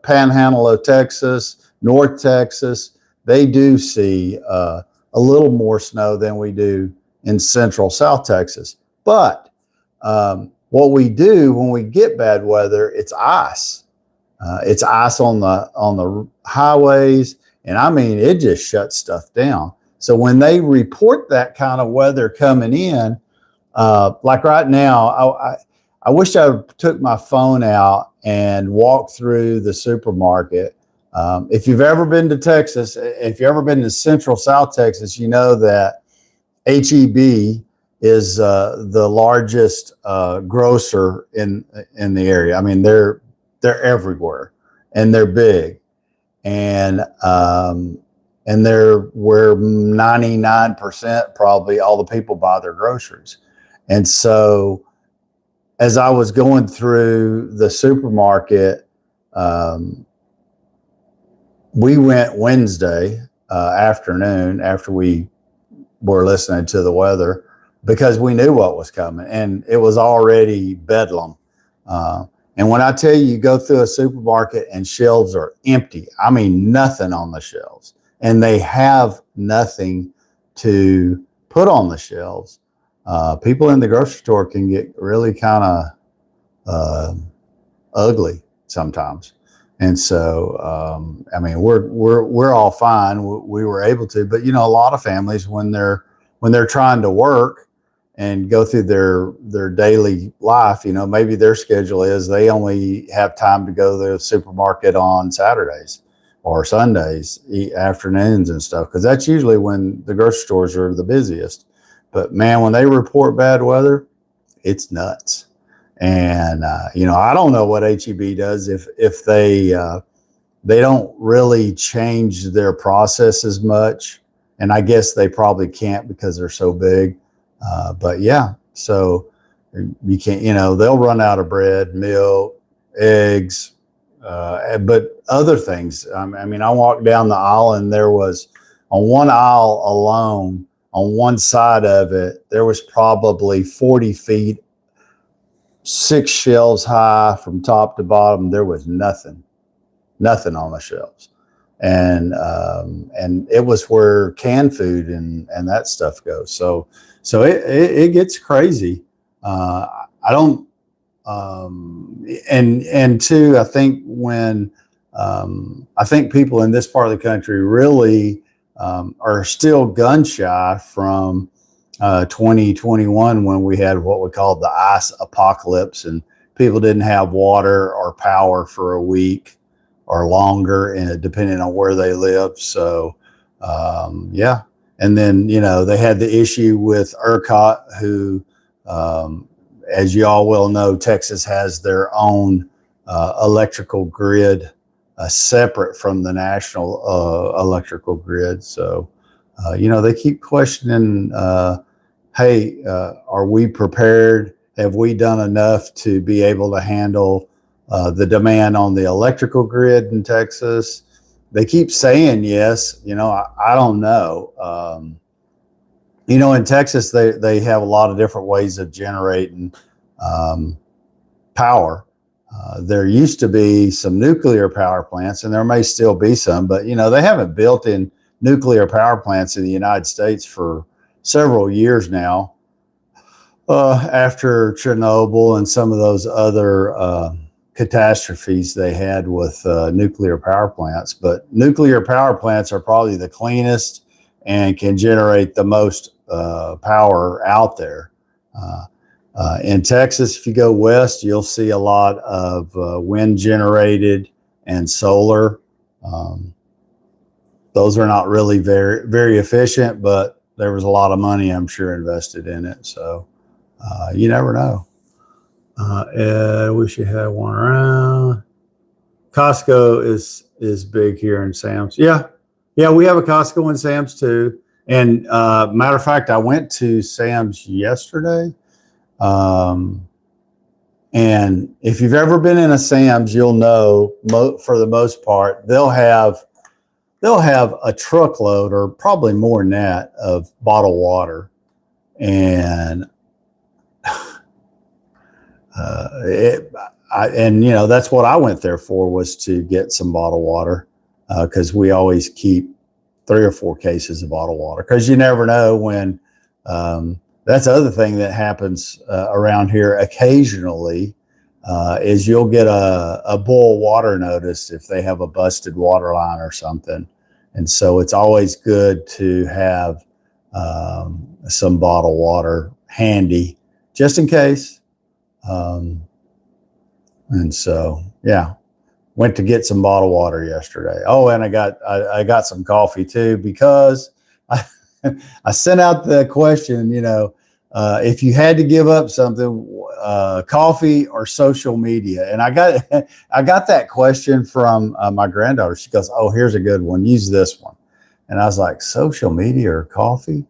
panhandle of Texas, North Texas, they do see a little more snow than we do in central South Texas. But what we do when we get bad weather, it's ice. It's ice on the highways, and I mean, it just shuts stuff down. So when they report that kind of weather coming in, like right now, I wish I took my phone out and walked through the supermarket. If you've ever been to Texas, if you've ever been to Central South Texas, you know that HEB is the largest grocer in the area. I mean, they're everywhere, and they're big, and they're where 99% probably all the people buy their groceries. And so as I was going through the supermarket, we went Wednesday afternoon after we were listening to the weather because we knew what was coming, and it was already bedlam. And when I tell you go through a supermarket and shelves are empty, I mean nothing on the shelves, and they have nothing to put on the shelves. People in the grocery store can get really kind of ugly sometimes. And so, I mean, we're all fine. We were able to, but a lot of families when they're trying to work and go through their daily life, maybe their schedule is they only have time to go to the supermarket on Saturdays or Sundays, afternoons and stuff, because that's usually when the grocery stores are the busiest. But man, when they report bad weather, it's nuts. And I don't know what HEB does if they don't really change their processes much, and I guess they probably can't because they're so big. But yeah, so you can't. They'll run out of bread, milk, eggs, but other things. I mean, I walked down the aisle and there was on one aisle alone, on one side of it, there was probably 40 feet. 6 shelves high from top to bottom. There was nothing on the shelves. and it was where canned food and that stuff goes. So it gets crazy. I don't, and two, I think when I think people in this part of the country really are still gun shy from 2021, when we had what we called the ice apocalypse, and people didn't have water or power for a week or longer, and depending on where they lived. So yeah. And then, they had the issue with ERCOT, who, as you all well know, Texas has their own electrical grid, separate from the national electrical grid. So, they keep questioning, hey, are we prepared? Have we done enough to be able to handle the demand on the electrical grid in Texas? They keep saying yes. I don't know. In Texas, they have a lot of different ways of generating power. There used to be some nuclear power plants, and there may still be some, but they haven't built in nuclear power plants in the United States for several years now, after Chernobyl and some of those other catastrophes they had with nuclear power plants. But nuclear power plants are probably the cleanest and can generate the most power out there. In Texas, if you go west, you'll see a lot of wind generated and solar. Those are not really very, very efficient, but there was a lot of money, I'm sure, invested in it. So you never know. I wish you had one around. Costco is big here in Sam's. Yeah, we have a Costco in Sam's too. And matter of fact, I went to Sam's yesterday. And if you've ever been in a Sam's, you'll know for the most part, they'll have a truckload, or probably more than that, of bottled water. And that's what I went there for, was to get some bottled water, because we always keep 3 or 4 cases of bottled water, because you never know when. That's the other thing that happens around here occasionally, is you'll get a boil water notice if they have a busted water line or something. And so it's always good to have some bottled water handy, just in case. And so, yeah, went to get some bottled water yesterday. Oh, and I got some coffee too, because I sent out the question, if you had to give up something, coffee or social media. And I got that question from my granddaughter. She goes, "Oh, here's a good one. Use this one." And I was like, social media or coffee?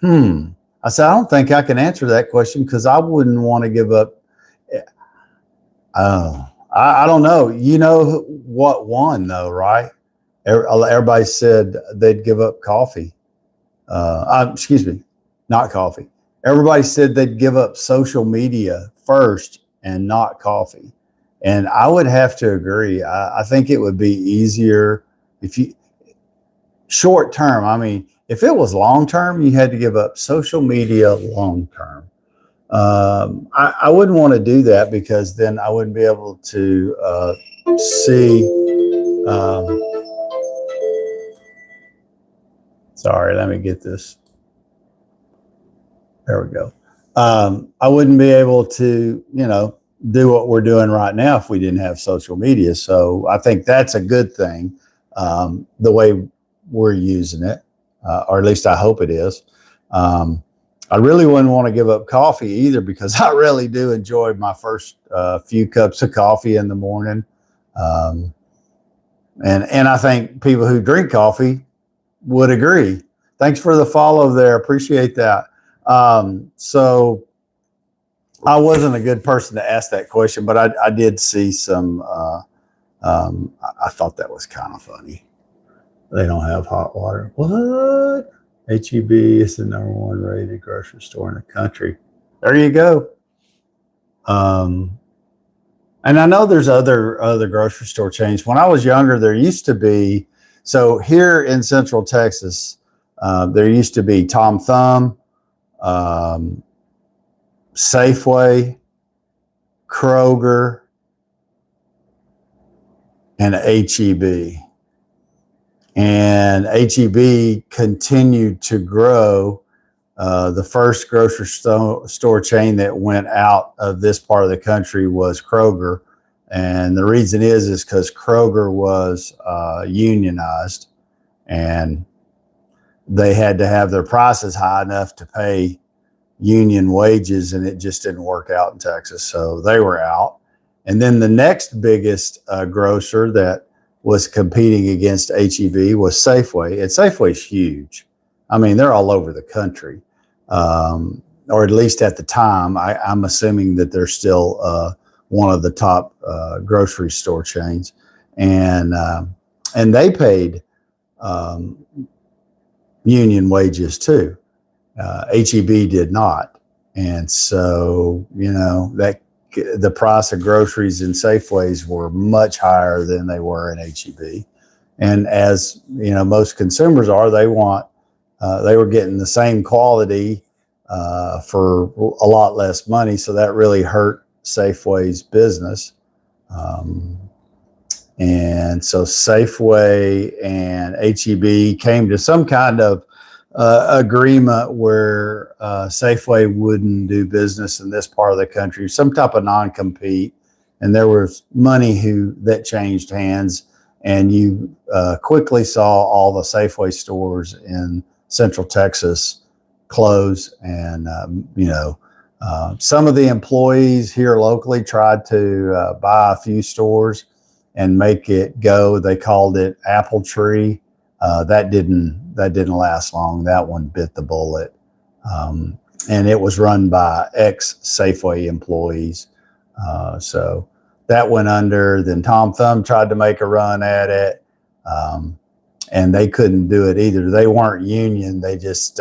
I said, I don't think I can answer that question, because I wouldn't want to give up. I don't know. You know what won though, right? Everybody said they'd give up coffee. Excuse me, not coffee. Everybody said they'd give up social media first and not coffee. And I would have to agree. I think it would be easier if you, short term. I mean, if it was long term, you had to give up social media long term. I wouldn't want to do that, because then I wouldn't be able to see. Sorry, let me get this. There we go. I wouldn't be able to, do what we're doing right now if we didn't have social media. So I think that's a good thing, the way we're using it, or at least I hope it is. I really wouldn't want to give up coffee either, because I really do enjoy my first few cups of coffee in the morning. And I think people who drink coffee would agree. Thanks for the follow there. Appreciate that. So I wasn't a good person to ask that question, but I did see some, I thought that was kind of funny. They don't have hot water. What? HEB is the #1 rated grocery store in the country. There you go. And I know there's other grocery store chains. When I was younger, there used to be So here in Central Texas, there used to be Tom Thumb, Safeway, Kroger, and HEB. And HEB continued to grow. The first grocery store chain that went out of this part of the country was Kroger. And the reason is because Kroger was unionized, and they had to have their prices high enough to pay union wages, and it just didn't work out in Texas. So they were out. And then the next biggest grocer that was competing against HEB was Safeway. And Safeway's huge. I mean, they're all over the country, or at least at the time. I'm assuming that they're still one of the top grocery store chains, and they paid union wages too. HEB did not, and so that the price of groceries in Safeways were much higher than they were in HEB. And as most consumers are, they were getting the same quality for a lot less money, so that really hurt Safeway's business. And so Safeway and HEB came to some kind of agreement where Safeway wouldn't do business in this part of the country, some type of non-compete, and there was money that changed hands, and you quickly saw all the Safeway stores in Central Texas close. And some of the employees here locally tried to buy a few stores and make it go. They called it Apple Tree. That didn't last long. That one bit the bullet. And it was run by ex-Safeway employees. So that went under. Then Tom Thumb tried to make a run at it. And they couldn't do it either. They weren't union. They just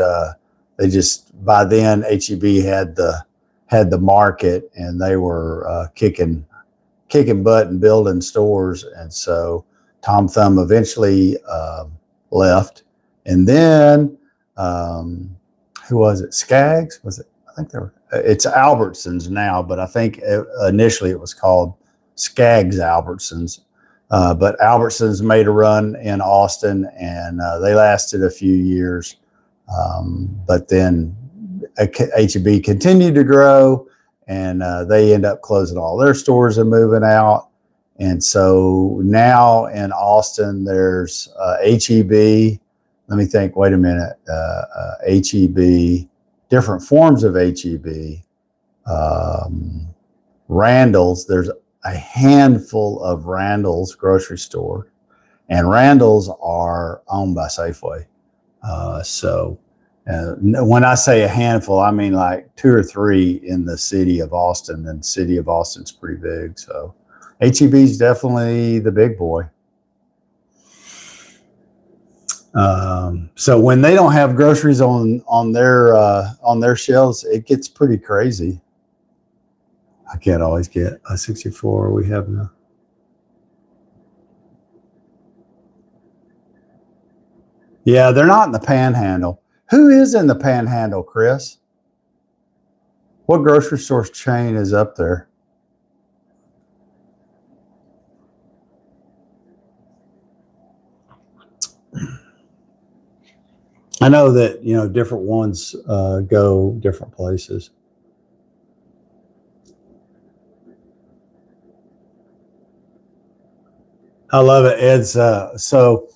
by then HEB had the market, and they were kicking butt and building stores. And so Tom Thumb eventually left. And then who was it? Skaggs? Was it? I think it's Albertsons now, but I think initially it was called Skaggs Albertsons. But Albertsons made a run in Austin, and they lasted a few years. But then HEB continued to grow, and they end up closing all their stores and moving out. And so now in Austin, there's HEB. Let me think. Wait a minute. HEB, different forms of HEB. Randall's. There's a handful of Randall's grocery store, and Randall's are owned by Safeway. When I say a handful, I mean like 2 or 3 in the city of Austin, and the city of Austin's pretty big. So HEB is definitely the big boy. So when they don't have groceries on their shelves, it gets pretty crazy. I can't always get a 64. We have no. Yeah, they're not in the Panhandle. Who is in the Panhandle, Chris? What grocery store chain is up there? I know that, different ones go different places. I love it. It's so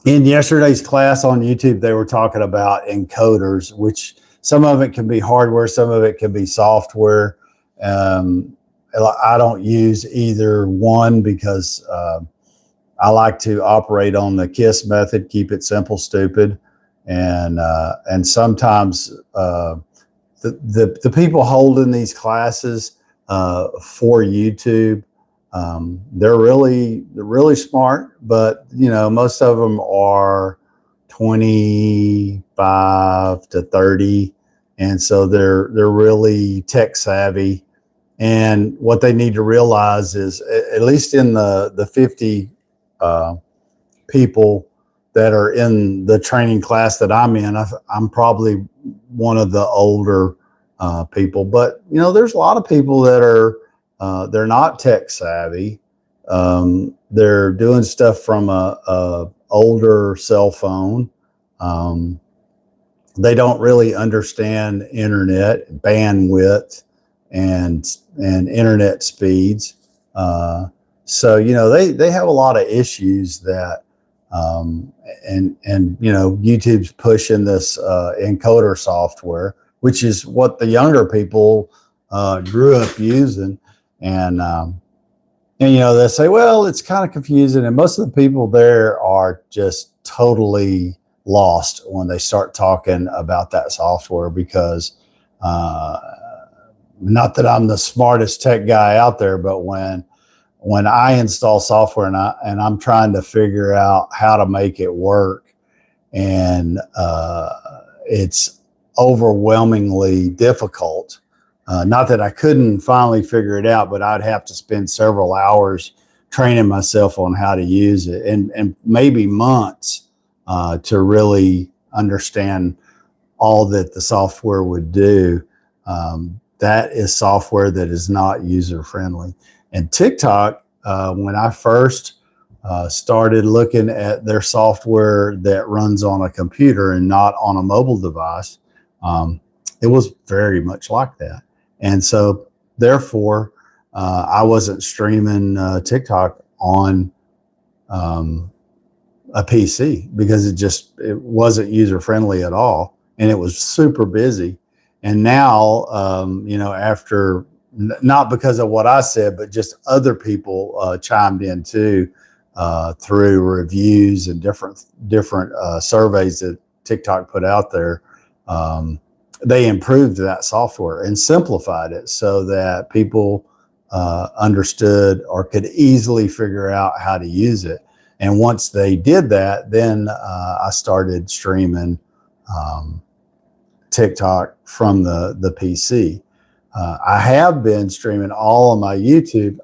in yesterday's class on YouTube, they were talking about encoders, which some of it can be hardware, some of it can be software. I don't use either one because I like to operate on the KISS method, keep it simple, stupid. And sometimes the people holding these classes for YouTube, they're really smart, but most of them are 25 to 30, and so they're really tech savvy. And what they need to realize is, at least in the 50 people that are in the training class that I'm in. I'm probably one of the older people, but there's a lot of people that are they're not tech savvy. They're doing stuff from a older cell phone. They don't really understand internet bandwidth and internet speeds. So they have a lot of issues that and YouTube's pushing this encoder software, which is what the younger people grew up using, and they say, well, it's kind of confusing, and most of the people there are just totally lost when they start talking about that software, because not that I'm the smartest tech guy out there, but when I install software and I'm trying to figure out how to make it work, and it's overwhelmingly difficult. Not that I couldn't finally figure it out, but I'd have to spend several hours training myself on how to use it, and maybe months to really understand all that the software would do. That is software that is not user friendly. And TikTok, when I first started looking at their software that runs on a computer and not on a mobile device, it was very much like that. And so therefore, I wasn't streaming TikTok on a PC, because it wasn't user friendly at all, and it was super busy. And now, after, not because of what I said, but just other people chimed in too, through reviews and different surveys that TikTok put out there. They improved that software and simplified it so that people understood or could easily figure out how to use it. And once they did that, then I started streaming TikTok from the PC. I have been streaming all of my YouTube.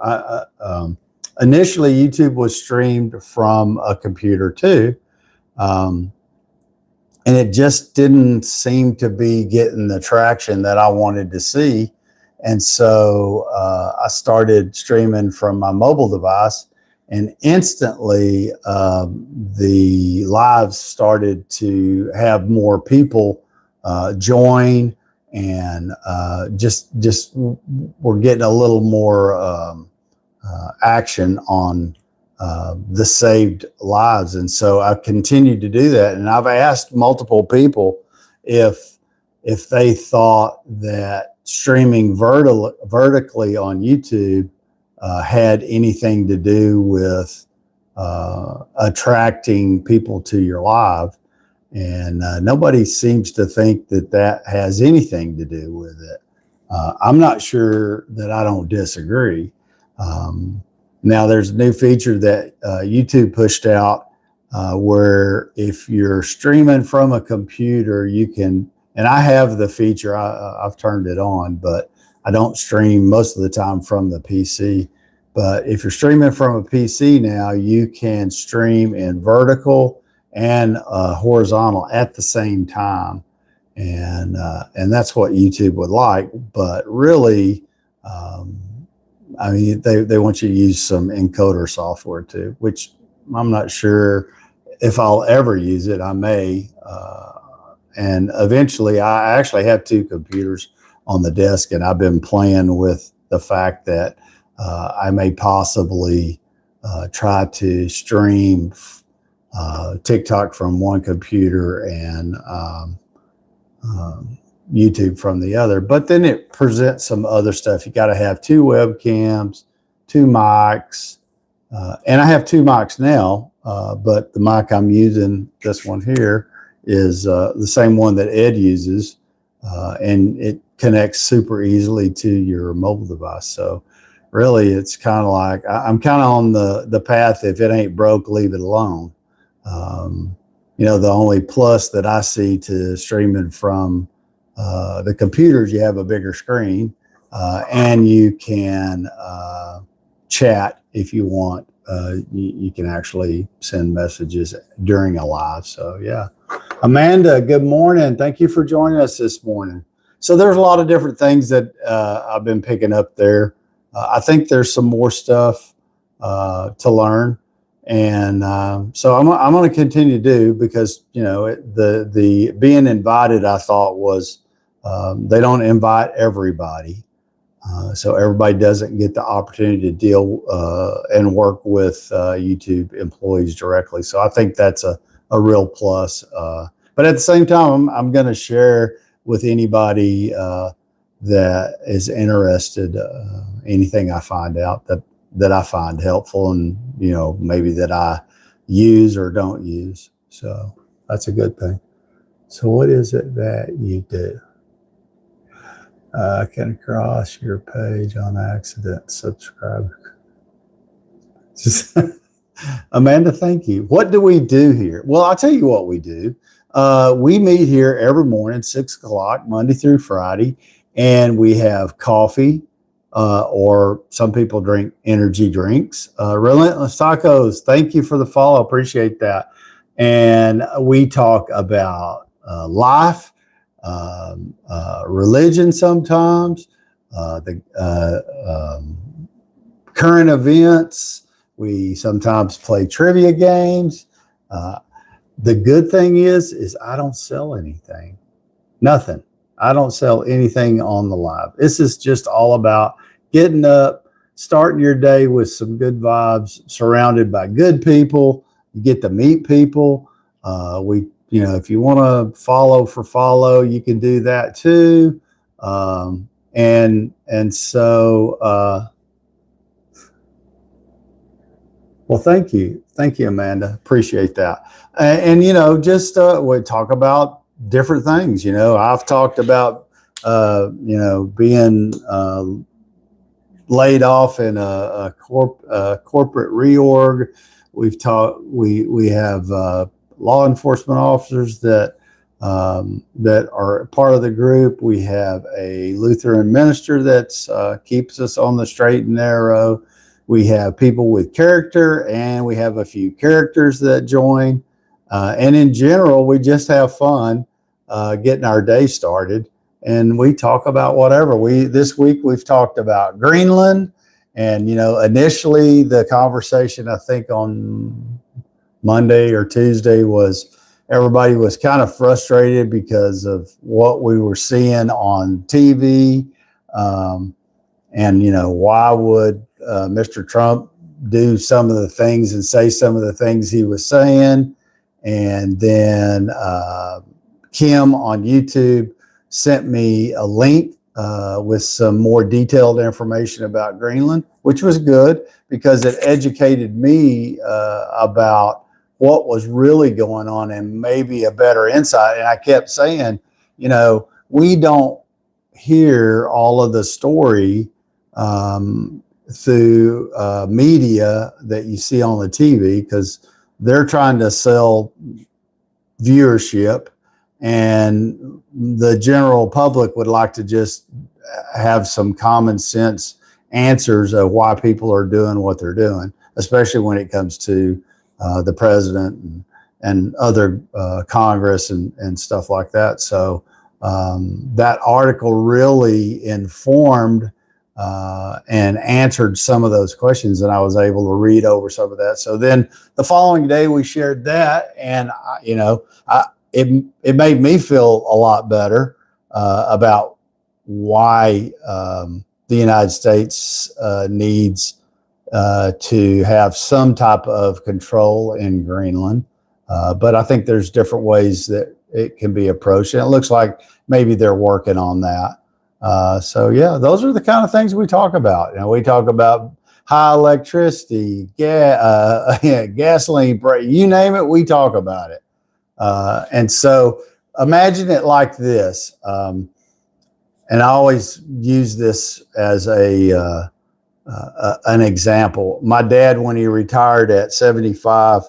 Initially, YouTube was streamed from a computer too. And it just didn't seem to be getting the traction that I wanted to see. And so I started streaming from my mobile device, and instantly the lives started to have more people join, and just we're getting a little more action on the saved lives. And so I've continued to do that. And I've asked multiple people if they thought that streaming vertically on YouTube had anything to do with attracting people to your live. And nobody seems to think that has anything to do with it. I'm not sure that I don't disagree. Now, there's a new feature that YouTube pushed out where if you're streaming from a computer, you can, and I have the feature, I've turned it on, but I don't stream most of the time from the PC. But if you're streaming from a PC now, you can stream in vertical and horizontal at the same time. And that's what YouTube would like. But really, I mean, they want you to use some encoder software too, which I'm not sure if I'll ever use it. I may. And eventually, I actually have two computers on the desk, and I've been playing with the fact that I may possibly try to stream TikTok from one computer and YouTube from the other. But then it presents some other stuff. You got to have two webcams, two mics, and I have two mics now, but the mic I'm using, this one here, is the same one that Ed uses, and it connects super easily to your mobile device. So really, it's kind of like I'm kind of on the path, if it ain't broke, leave it alone. The only plus that I see to streaming from the computers, you have a bigger screen, and you can chat if you want you can actually send messages during a live. So yeah. Amanda, good morning. Thank you for joining us this morning. So there's a lot of different things that I've been picking up there. I think there's some more stuff to learn. And so I'm going to continue to do, because, you know, the being invited, I thought was they don't invite everybody. So everybody doesn't get the opportunity to deal and work with YouTube employees directly. So I think that's a real plus. But at the same time, I'm going to share with anybody that is interested anything I find out that I find helpful, and, you know, maybe that I use or don't use. So that's a good thing. So what is it that you do? I can cross your page on accident. Subscribe. Amanda, thank you. What do we do here? Well, I'll tell you what we do. We meet here every morning, 6 o'clock, Monday through Friday, and we have coffee, or some people drink energy drinks. Relentless Tacos, thank you for the follow. Appreciate that. And we talk about life, religion sometimes, the current events. We sometimes play trivia games. The good thing is I don't sell anything, nothing. I don't sell anything on the live. This is just all about getting up, starting your day with some good vibes, surrounded by good people. You get to meet people. You know, if you want to follow, you can do that too. And so, well, thank you, Amanda. Appreciate that. And you know, just we talk about different things. You know, I've talked about you know, being laid off in a corporate reorg. We have law enforcement officers that are part of the group. We have a Lutheran minister that keeps us on the straight and narrow. We have people with character, and we have a few characters that join. And in general, we just have fun getting our day started. And we talk about whatever. This week we've talked about Greenland. And, you know, initially the conversation, I think on Monday or Tuesday, was everybody was kind of frustrated because of what we were seeing on TV. And, you know, why would Mr. Trump do some of the things and say some of the things he was saying? And then Kim on YouTube sent me a link with some more detailed information about Greenland, which was good because it educated me about what was really going on and maybe a better insight. And I kept saying, you know, we don't hear all of the story through media that you see on the TV, because they're trying to sell viewership, and the general public would like to just have some common sense answers of why people are doing what they're doing, especially when it comes to the president and other Congress and stuff like that. So that article really informed and answered some of those questions, and I was able to read over some of that. So then the following day we shared that, and you know, it made me feel a lot better about why the United States needs to have some type of control in Greenland. But I think there's different ways that it can be approached, and it looks like maybe they're working on that. So yeah, those are the kind of things we talk about. You know, we talk about high electricity, gasoline price, you name it, we talk about it. And so imagine it like this. And I always use this as an example. My dad, when he retired at 75,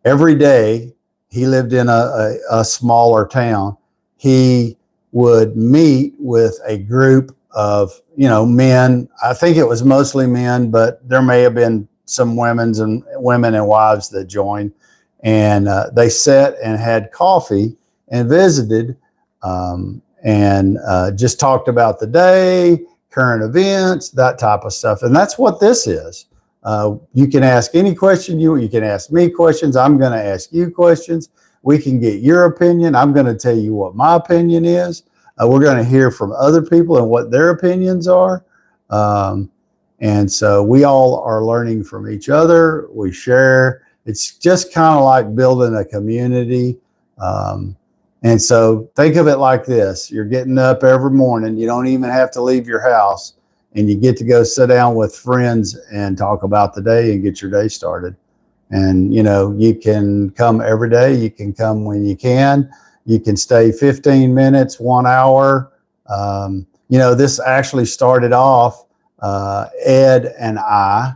every day, he lived in a smaller town. He would meet with a group of, men. I think it was mostly men, but there may have been some women and wives that joined. And they sat and had coffee and visited, and just talked about the day, current events, that type of stuff. And that's what this is. You can ask any question you can ask me questions. I'm going to ask you questions. We can get your opinion. I'm going to tell you what my opinion is. We're going to hear from other people and what their opinions are. And so we all are learning from each other. We share. It's just kind of like building a community. And so think of it like this. You're getting up every morning. You don't even have to leave your house. And you get to go sit down with friends and talk about the day and get your day started. And, you can come every day. You can come when you can. You can stay 15 minutes, 1 hour. This actually started off, Ed and I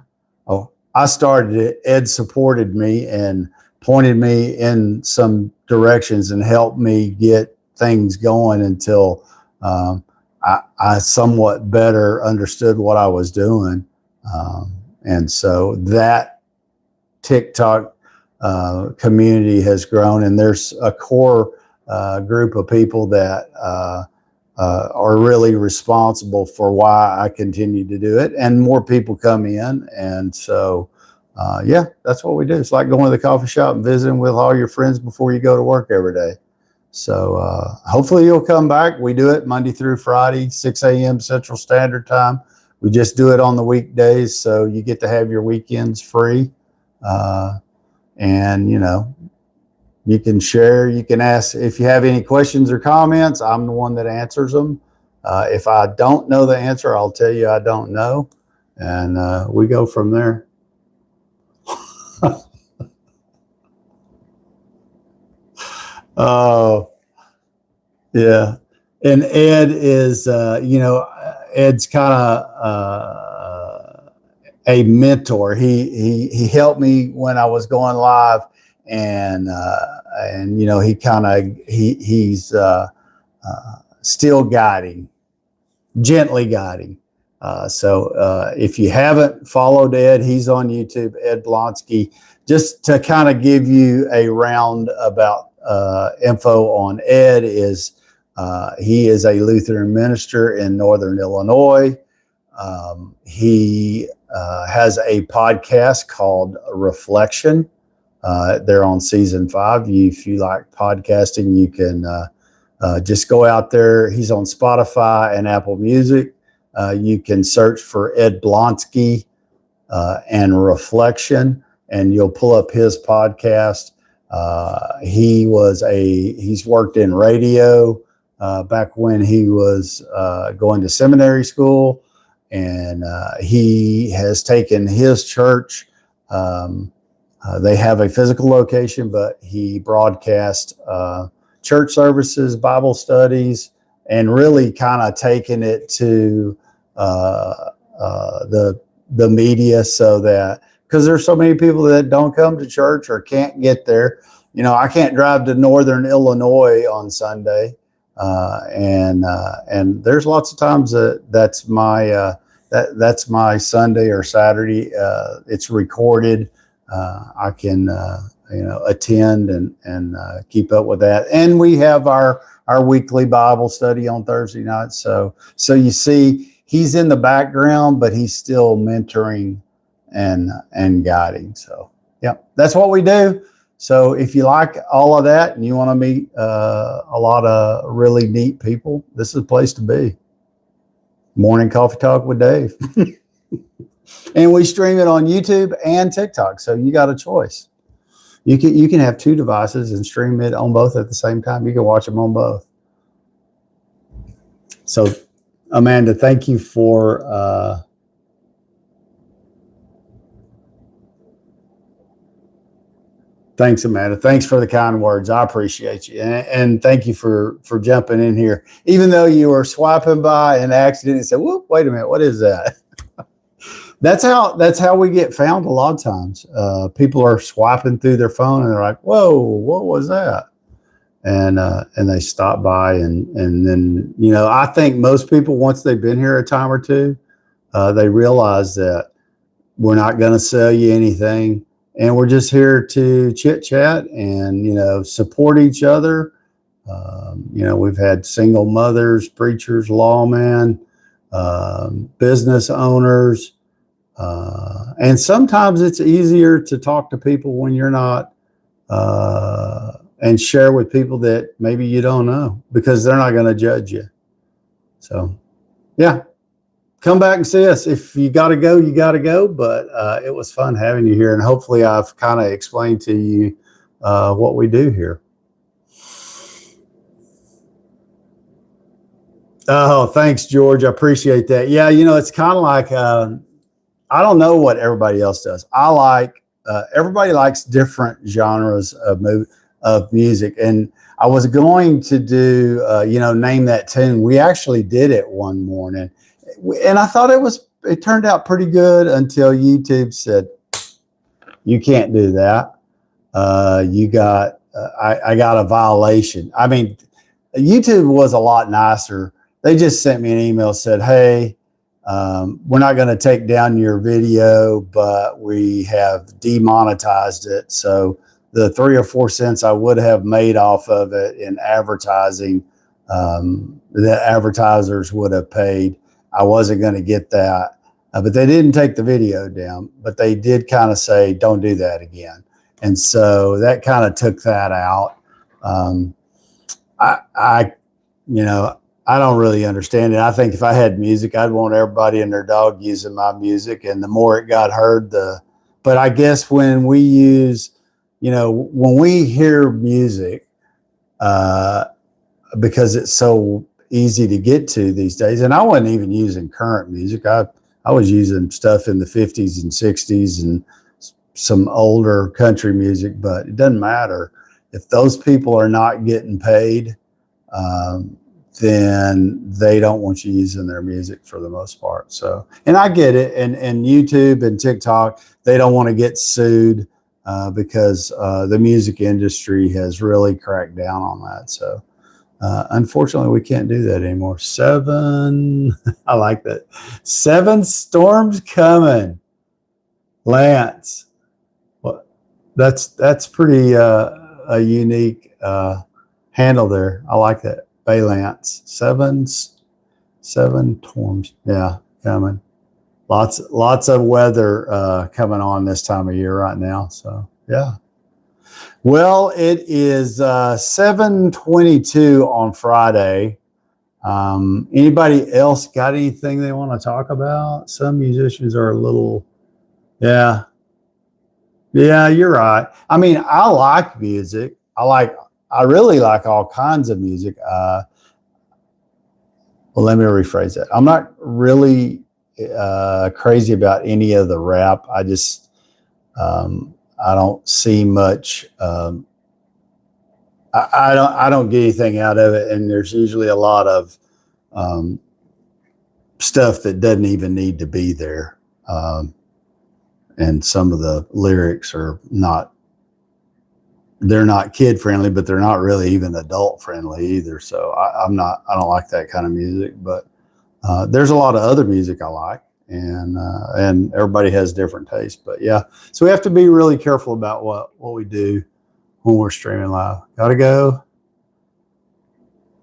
started it. Ed supported me and pointed me in some directions and helped me get things going until I somewhat better understood what I was doing. And so that TikTok community has grown, and there's a core group of people that are really responsible for why I continue to do it, and more people come in. And so, that's what we do. It's like going to the coffee shop and visiting with all your friends before you go to work every day. So hopefully you'll come back. We do it Monday through Friday, 6 a.m. Central Standard Time. We just do it on the weekdays, so you get to have your weekends free. And, you can share, you can ask if you have any questions or comments. I'm the one that answers them. If I don't know the answer, I'll tell you I don't know. And we go from there. Oh, yeah. And Ed is, Ed's kind of a mentor. He helped me when I was going live, and he's still guiding, gently guiding. So if you haven't followed Ed, he's on YouTube, Ed Blonsky. Just to kind of give you a roundabout info on Ed is he is a Lutheran minister in Northern Illinois. He has a podcast called Reflection. They're on season 5. If you like podcasting, you can just go out there. He's on Spotify and Apple Music. You can search for Ed Blonsky and Reflection, and you'll pull up his podcast. He's worked in radio back when he was going to seminary school, and he has taken his church. They have a physical location, but he broadcasts church services, Bible studies, and really kind of taken it to the media, so that, because there's so many people that don't come to church or can't get there. I can't drive to Northern Illinois on Sunday, and there's lots of times that's my Sunday or Saturday. It's recorded. I can attend and keep up with that. And we have our weekly Bible study on Thursday nights. So you see, he's in the background, but he's still mentoring and guiding. So yeah, that's what we do. So if you like all of that and you want to meet a lot of really neat people, this is a place to be. Morning Coffee Talk with Dave. And we stream it on YouTube and TikTok, so you got a choice. You can have 2 devices and stream it on both at the same time. You can watch them on both. So, Amanda, thank you for thanks, Amanda. Thanks for the kind words. I appreciate you, and thank you for jumping in here, even though you were swiping by and accidentally said, "Whoop! Wait a minute, what is that?" That's how we get found a lot of times. People are swiping through their phone and they're like, "Whoa, what was that?" and they stop by, and then, you know, I think most people, once they've been here a time or two, they realize that we're not going to sell you anything, and we're just here to chit chat and, you know, support each other. You know, we've had single mothers, preachers, lawmen, business owners, and sometimes it's easier to talk to people when you're not, and share with people that maybe you don't know, because they're not going to judge you. So, yeah, come back and see us. If you got to go, you got to go. But it was fun having you here, and hopefully I've kind of explained to you what we do here. Oh, thanks, George. I appreciate that. Yeah, you know, it's kind of like, I don't know what everybody else does. Everybody likes different genres of music. And I was going to do, you know, Name That Tune. We actually did it one morning, and I thought it turned out pretty good until YouTube said, you can't do that. I got a violation. I mean, YouTube was a lot nicer. They just sent me an email, said, hey, we're not going to take down your video, but we have demonetized it. So the 3 or 4 cents I would have made off of it in advertising, that advertisers would have paid, I wasn't going to get that. But they didn't take the video down, but they did kind of say, don't do that again. And so that kind of took that out. You know, I don't really understand it. I think if I had music, I'd want everybody and their dog using my music. And the more it got heard, but I guess when we use, you know, when we hear music, because it's so easy to get to these days, and I wasn't even using current music. I was using stuff in the 50s and 60s and some older country music, but it doesn't matter. If those people are not getting paid, then they don't want you using their music for the most part. So, and I get it. And YouTube and TikTok, they don't want to get sued because the music industry has really cracked down on that. So, unfortunately, we can't do that anymore. 7, I like that. 7 storms coming. Lance, well, that's pretty a unique handle there. I like that. Bay Lance. 7 storms. Yeah, coming. Lots of weather coming on this time of year right now. So yeah. Well, it is 7:22 on Friday. Anybody else got anything they want to talk about? Some musicians are a little, yeah, you're right. I mean, I like music. I really like all kinds of music. Well, let me rephrase that. I'm not really crazy about any of the rap. I just, I don't see much. I don't get anything out of it, and there's usually a lot of stuff that doesn't even need to be there. And some of the lyrics are not. They're not kid friendly, but they're not really even adult friendly either. So I don't like that kind of music, but there's a lot of other music I like, and everybody has different tastes, but yeah. So we have to be really careful about what we do when we're streaming live. Gotta go.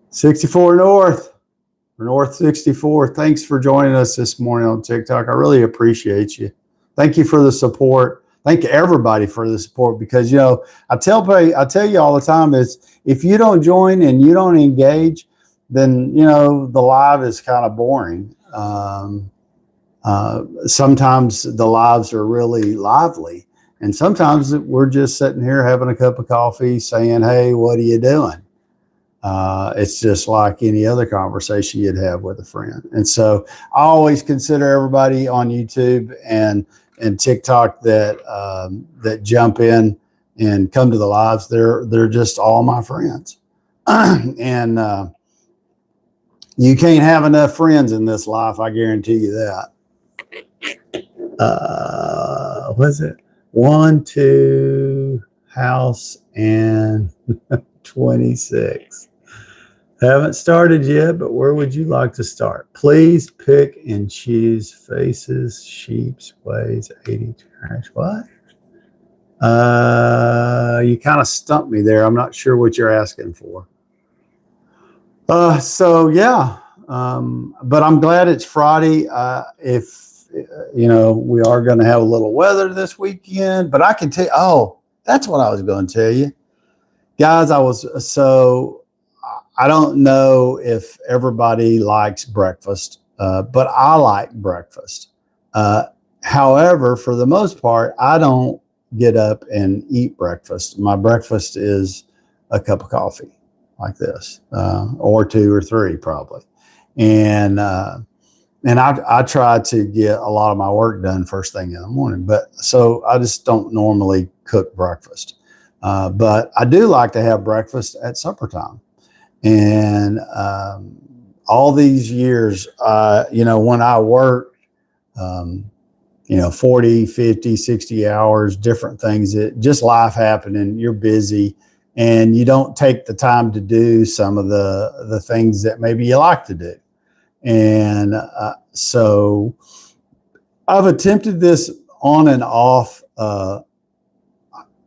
64 North, North 64. Thanks for joining us this morning on TikTok. I really appreciate you. Thank you for the support. Thank everybody for the support, because, you know, I tell you all the time is, if you don't join and you don't engage, then, you know, the live is kind of boring. Sometimes the lives are really lively, and sometimes we're just sitting here having a cup of coffee saying, hey, what are you doing? It's just like any other conversation you'd have with a friend. And so I always consider everybody on YouTube and TikTok that jump in and come to the lives. They're just all my friends. And you can't have enough friends in this life, I guarantee you that. What's it? 1, 2, house, and 26. Haven't started yet, but where would you like to start? Please pick and choose faces, sheeps, ways, 80 trash. What? You kind of stumped me there. I'm not sure what you're asking for. So yeah, but I'm glad it's Friday. If we are going to have a little weather this weekend, but I can tell you, oh, that's what I was going to tell you, guys. I don't know if everybody likes breakfast, but I like breakfast. However, for the most part, I don't get up and eat breakfast. My breakfast is a cup of coffee like this, or 2 or 3 probably. And I try to get a lot of my work done first thing in the morning, but so I just don't normally cook breakfast. But I do like to have breakfast at supper time. And all these years, when I worked, 40, 50, 60 hours, different things, just life happening, you're busy and you don't take the time to do some of the things that maybe you like to do. And so I've attempted this on and off.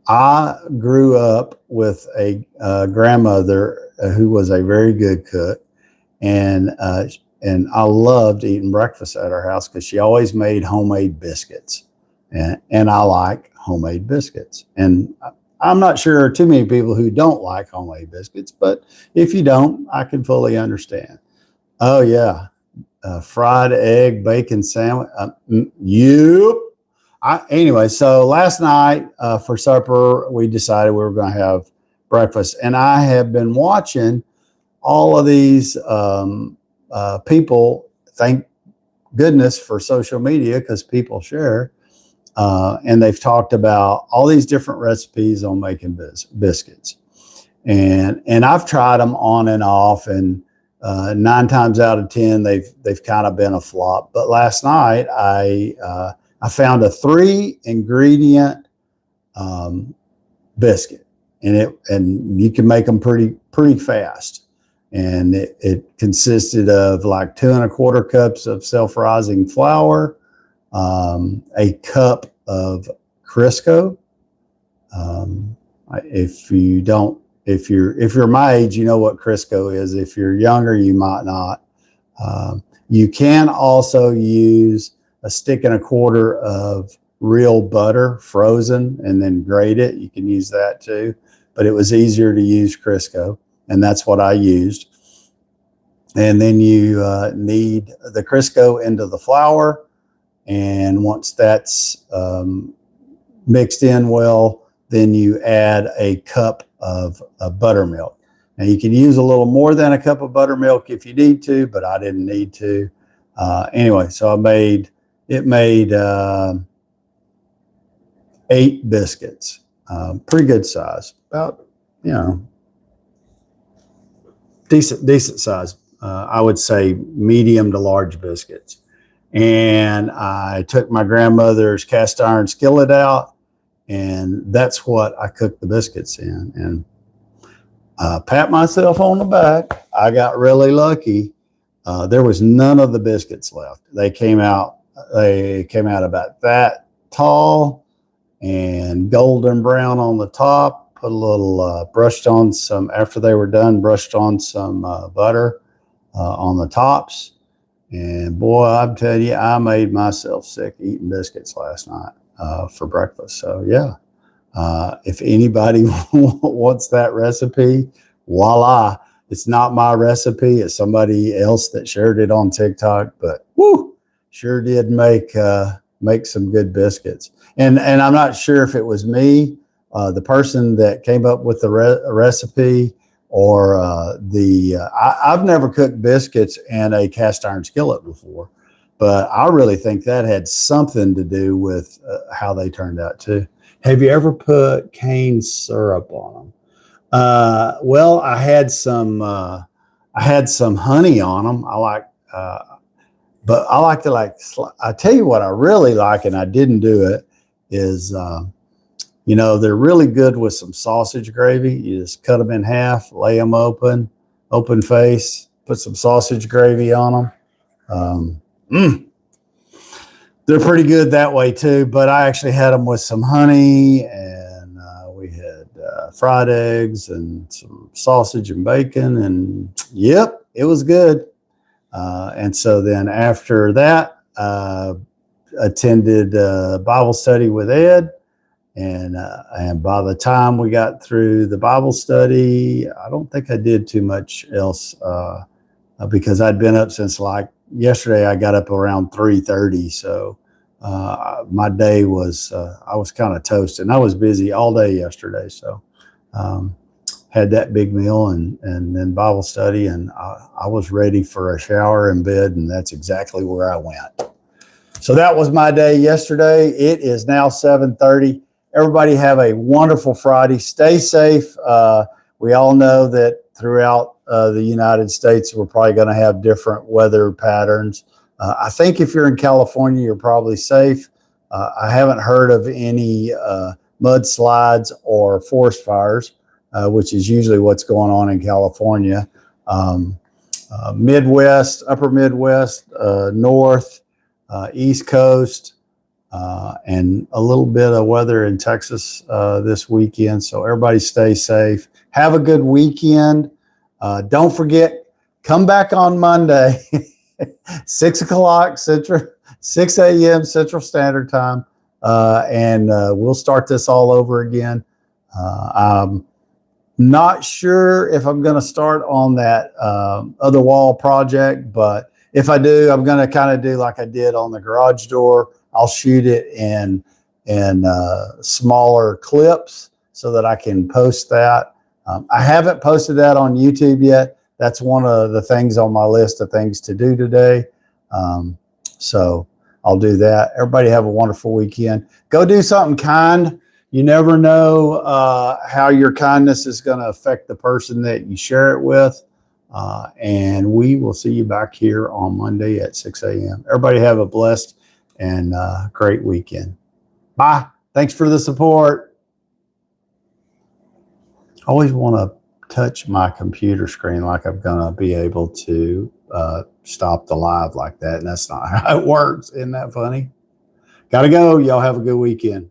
I grew up with a grandmother who was a very good cook, and I loved eating breakfast at her house because she always made homemade biscuits, and I like homemade biscuits. And I'm not sure there are too many people who don't like homemade biscuits, but if you don't, I can fully understand. Oh yeah, fried egg bacon sandwich. Anyway, so last night for supper, we decided we were going to have breakfast, and I have been watching all of these people. Thank goodness for social media, because people share, and they've talked about all these different recipes on making biscuits, and I've tried them on and off, and 9 times out of 10 they've kind of been a flop. But last night I found a 3-ingredient biscuit, and you can make them pretty fast. And it consisted of like 2 1/4 cups of self-rising flour, a cup of Crisco. If you're my age, you know what Crisco is. If you're younger, you might not. You can also use a 1.25 sticks of real butter, frozen, and then grate it. You can use that too, but it was easier to use Crisco, and that's what I used. And then you knead the Crisco into the flour, and once that's mixed in well, then you add a cup of buttermilk. Now you can use a little more than a cup of buttermilk if you need to, but I didn't need to. Anyway, so it made 8 biscuits, pretty good size, about, decent size. I would say medium to large biscuits. And I took my grandmother's cast iron skillet out, and that's what I cooked the biscuits in. And pat myself on the back. I got really lucky. There was none of the biscuits left. They came out about that tall and golden brown on the top. Put a little brushed on some, after they were done, brushed on some butter on the tops. And boy, I'm telling you, I made myself sick eating biscuits last night for breakfast. So yeah, if anybody wants that recipe, voila. It's not my recipe. It's somebody else that shared it on TikTok, but whoo, sure did make some good biscuits. And I'm not sure if it was me, the person that came up with the recipe, or I've never cooked biscuits in a cast iron skillet before, but I really think that had something to do with how they turned out too. Have you ever put cane syrup on them? Well, I had some honey on them. But I like to I tell you what I really like, and I didn't do it, is You know, they're really good with some sausage gravy. You just cut them in half, lay them open face, put some sausage gravy on them. They're pretty good that way too, but I actually had them with some honey, and we had fried eggs and some sausage and bacon, and yep, it was good. And so then after that, attended Bible study with Ed. And by the time we got through the Bible study, I don't think I did too much else because I'd been up since like yesterday. I got up around 3:30, so my day was I was kind of toasted. And I was busy all day yesterday, so had that big meal and then Bible study, and I was ready for a shower and bed, and that's exactly where I went. So that was my day yesterday. It is now 7:30. Everybody have a wonderful Friday. Stay safe. We all know that throughout the United States, we're probably going to have different weather patterns. I think if you're in California, you're probably safe. I haven't heard of any mudslides or forest fires, which is usually what's going on in California. Midwest, upper Midwest, north, East Coast, and a little bit of weather in Texas this weekend. So everybody stay safe. Have a good weekend. Don't forget, come back on Monday, 6 o'clock Central, 6 a.m. Central Standard Time, and we'll start this all over again. I'm not sure if I'm going to start on that other wall project, but if I do, I'm going to kind of do like I did on the garage door. I'll shoot it in smaller clips so that I can post that. I haven't posted that on YouTube yet. That's one of the things on my list of things to do today. So I'll do that. Everybody have a wonderful weekend. Go do something kind. You never know how your kindness is going to affect the person that you share it with. And we will see you back here on Monday at 6 a.m. Everybody have a blessed and great weekend. Bye. Thanks for the support. I always want to touch my computer screen like I'm going to be able to stop the live like that. And that's not how it works. Isn't that funny? Got to go. Y'all have a good weekend.